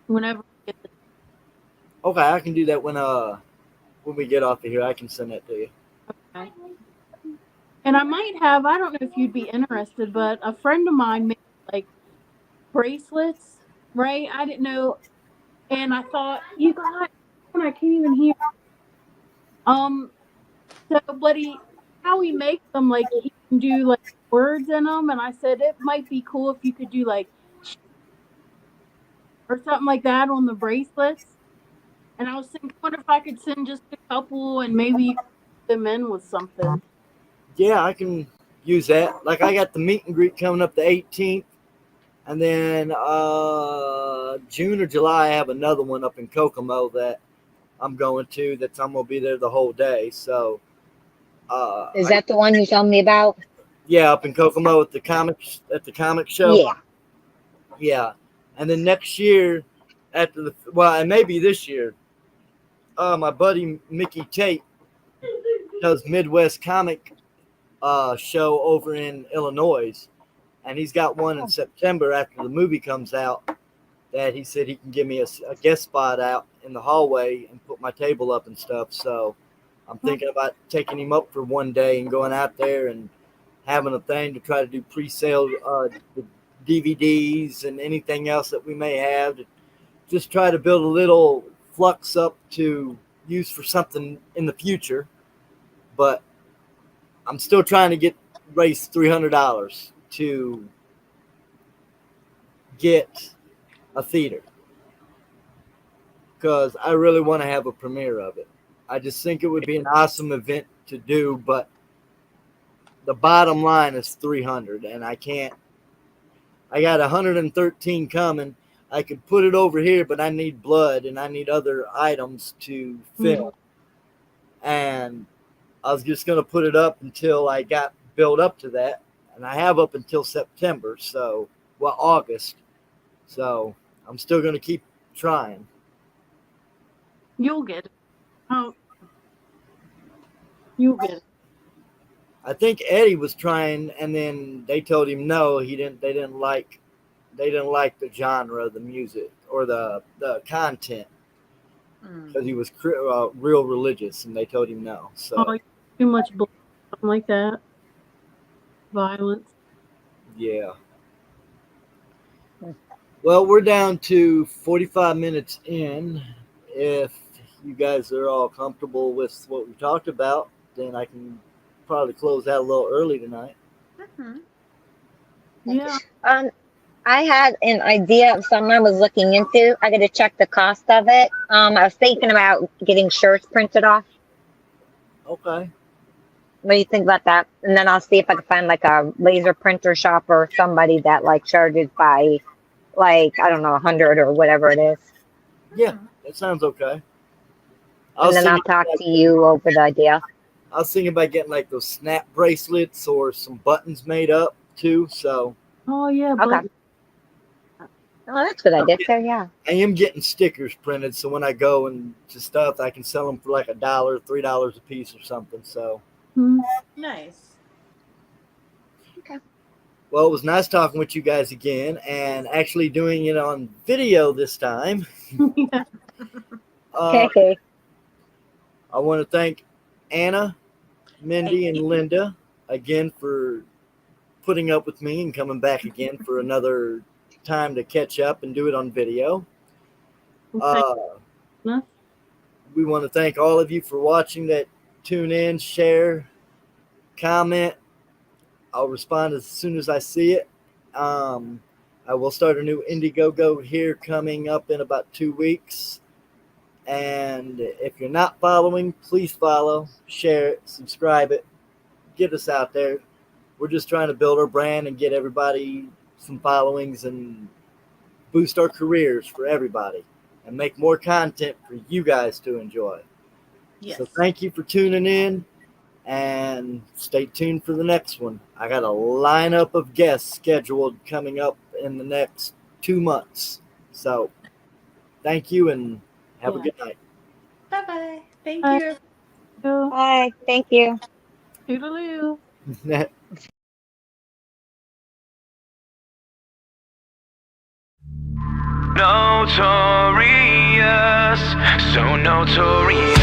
Whenever we get Okay, I can do that when we get off of here. I can send that to you. Okay. And I might have, I don't know if you'd be interested, but a friend of mine made like bracelets, right? I didn't know. And I thought, you got, I can't even hear. So, but how he makes them, like he can do like words in them. And I said, it might be cool if you could do like, or something like that on the bracelets. And I was thinking, what if I could send just a couple and maybe you could put them in with something? Yeah, I can use that. Like I got the meet and greet coming up the 18th, and then June or July I have another one up in Kokomo that I'm going to. I'm gonna be there the whole day. So Is that the one you told me about? yeah, up in Kokomo at the comic show. Yeah. Yeah, and then next year and maybe this year, my buddy Mickey Tate does Midwest Comic show over in Illinois, and he's got one in September after the movie comes out that he said he can give me a guest spot out in the hallway and put my table up and stuff. So I'm thinking about taking him up for one day and going out there and having a thing to try to do pre-sale the DVDs and anything else that we may have to just try to build a little flux up to use for something in the future. But I'm still trying to raise $300 to get a theater because I really want to have a premiere of it. I just think it would be an awesome event to do, but the bottom line is 300, and I can't. I got 113 coming. I could put it over here, but I need blood and I need other items to film. And I was just going to put it up until I got built up to that. And I have up until September, August. So I'm still going to keep trying. You'll get it. Oh, you'll get it. I think Eddie was trying, and then they told him no. They didn't like the genre of the music or the content because he was real religious, and they told him no. So too much blood, something like that, violence. Yeah. Well, we're down to 45 minutes in. If you guys are all comfortable with what we talked about, then I can probably close out a little early tonight. Yeah. I had an idea of something I was looking into. I got to check the cost of it. I was thinking about getting shirts printed off. Okay. What do you think about that? And then I'll see if I can find like a laser printer shop or somebody that like charges by like, I don't know, 100 or whatever it is. Yeah, that sounds okay. And then I'll talk to you over the idea. I was thinking about getting like those snap bracelets or some buttons made up too. So. Oh yeah. Okay. Oh, that's a good idea too. Yeah. I am getting stickers printed, so when I go and to stuff, I can sell them for like $1, $3 a piece or something. So. Nice. Okay. Well, it was nice talking with you guys again, and actually doing it on video this time. Okay. I want to thank Anna, Mindy, and Linda again for putting up with me and coming back again for another time to catch up and do it on video. We want to thank all of you for watching that tune in, share, comment. I'll respond as soon as I see it. I will start a new Indiegogo here coming up in about 2 weeks. And if you're not following, please follow, share it, subscribe it, get us out there. We're just trying to build our brand and get everybody some followings and boost our careers for everybody and make more content for you guys to enjoy. Yes. So thank you for tuning in and stay tuned for the next one. I got a lineup of guests scheduled coming up in the next 2 months. So thank you and have a good night. Bye-bye. Thank you. Bye. Thank you. Toodaloo. Notorious, so notorious.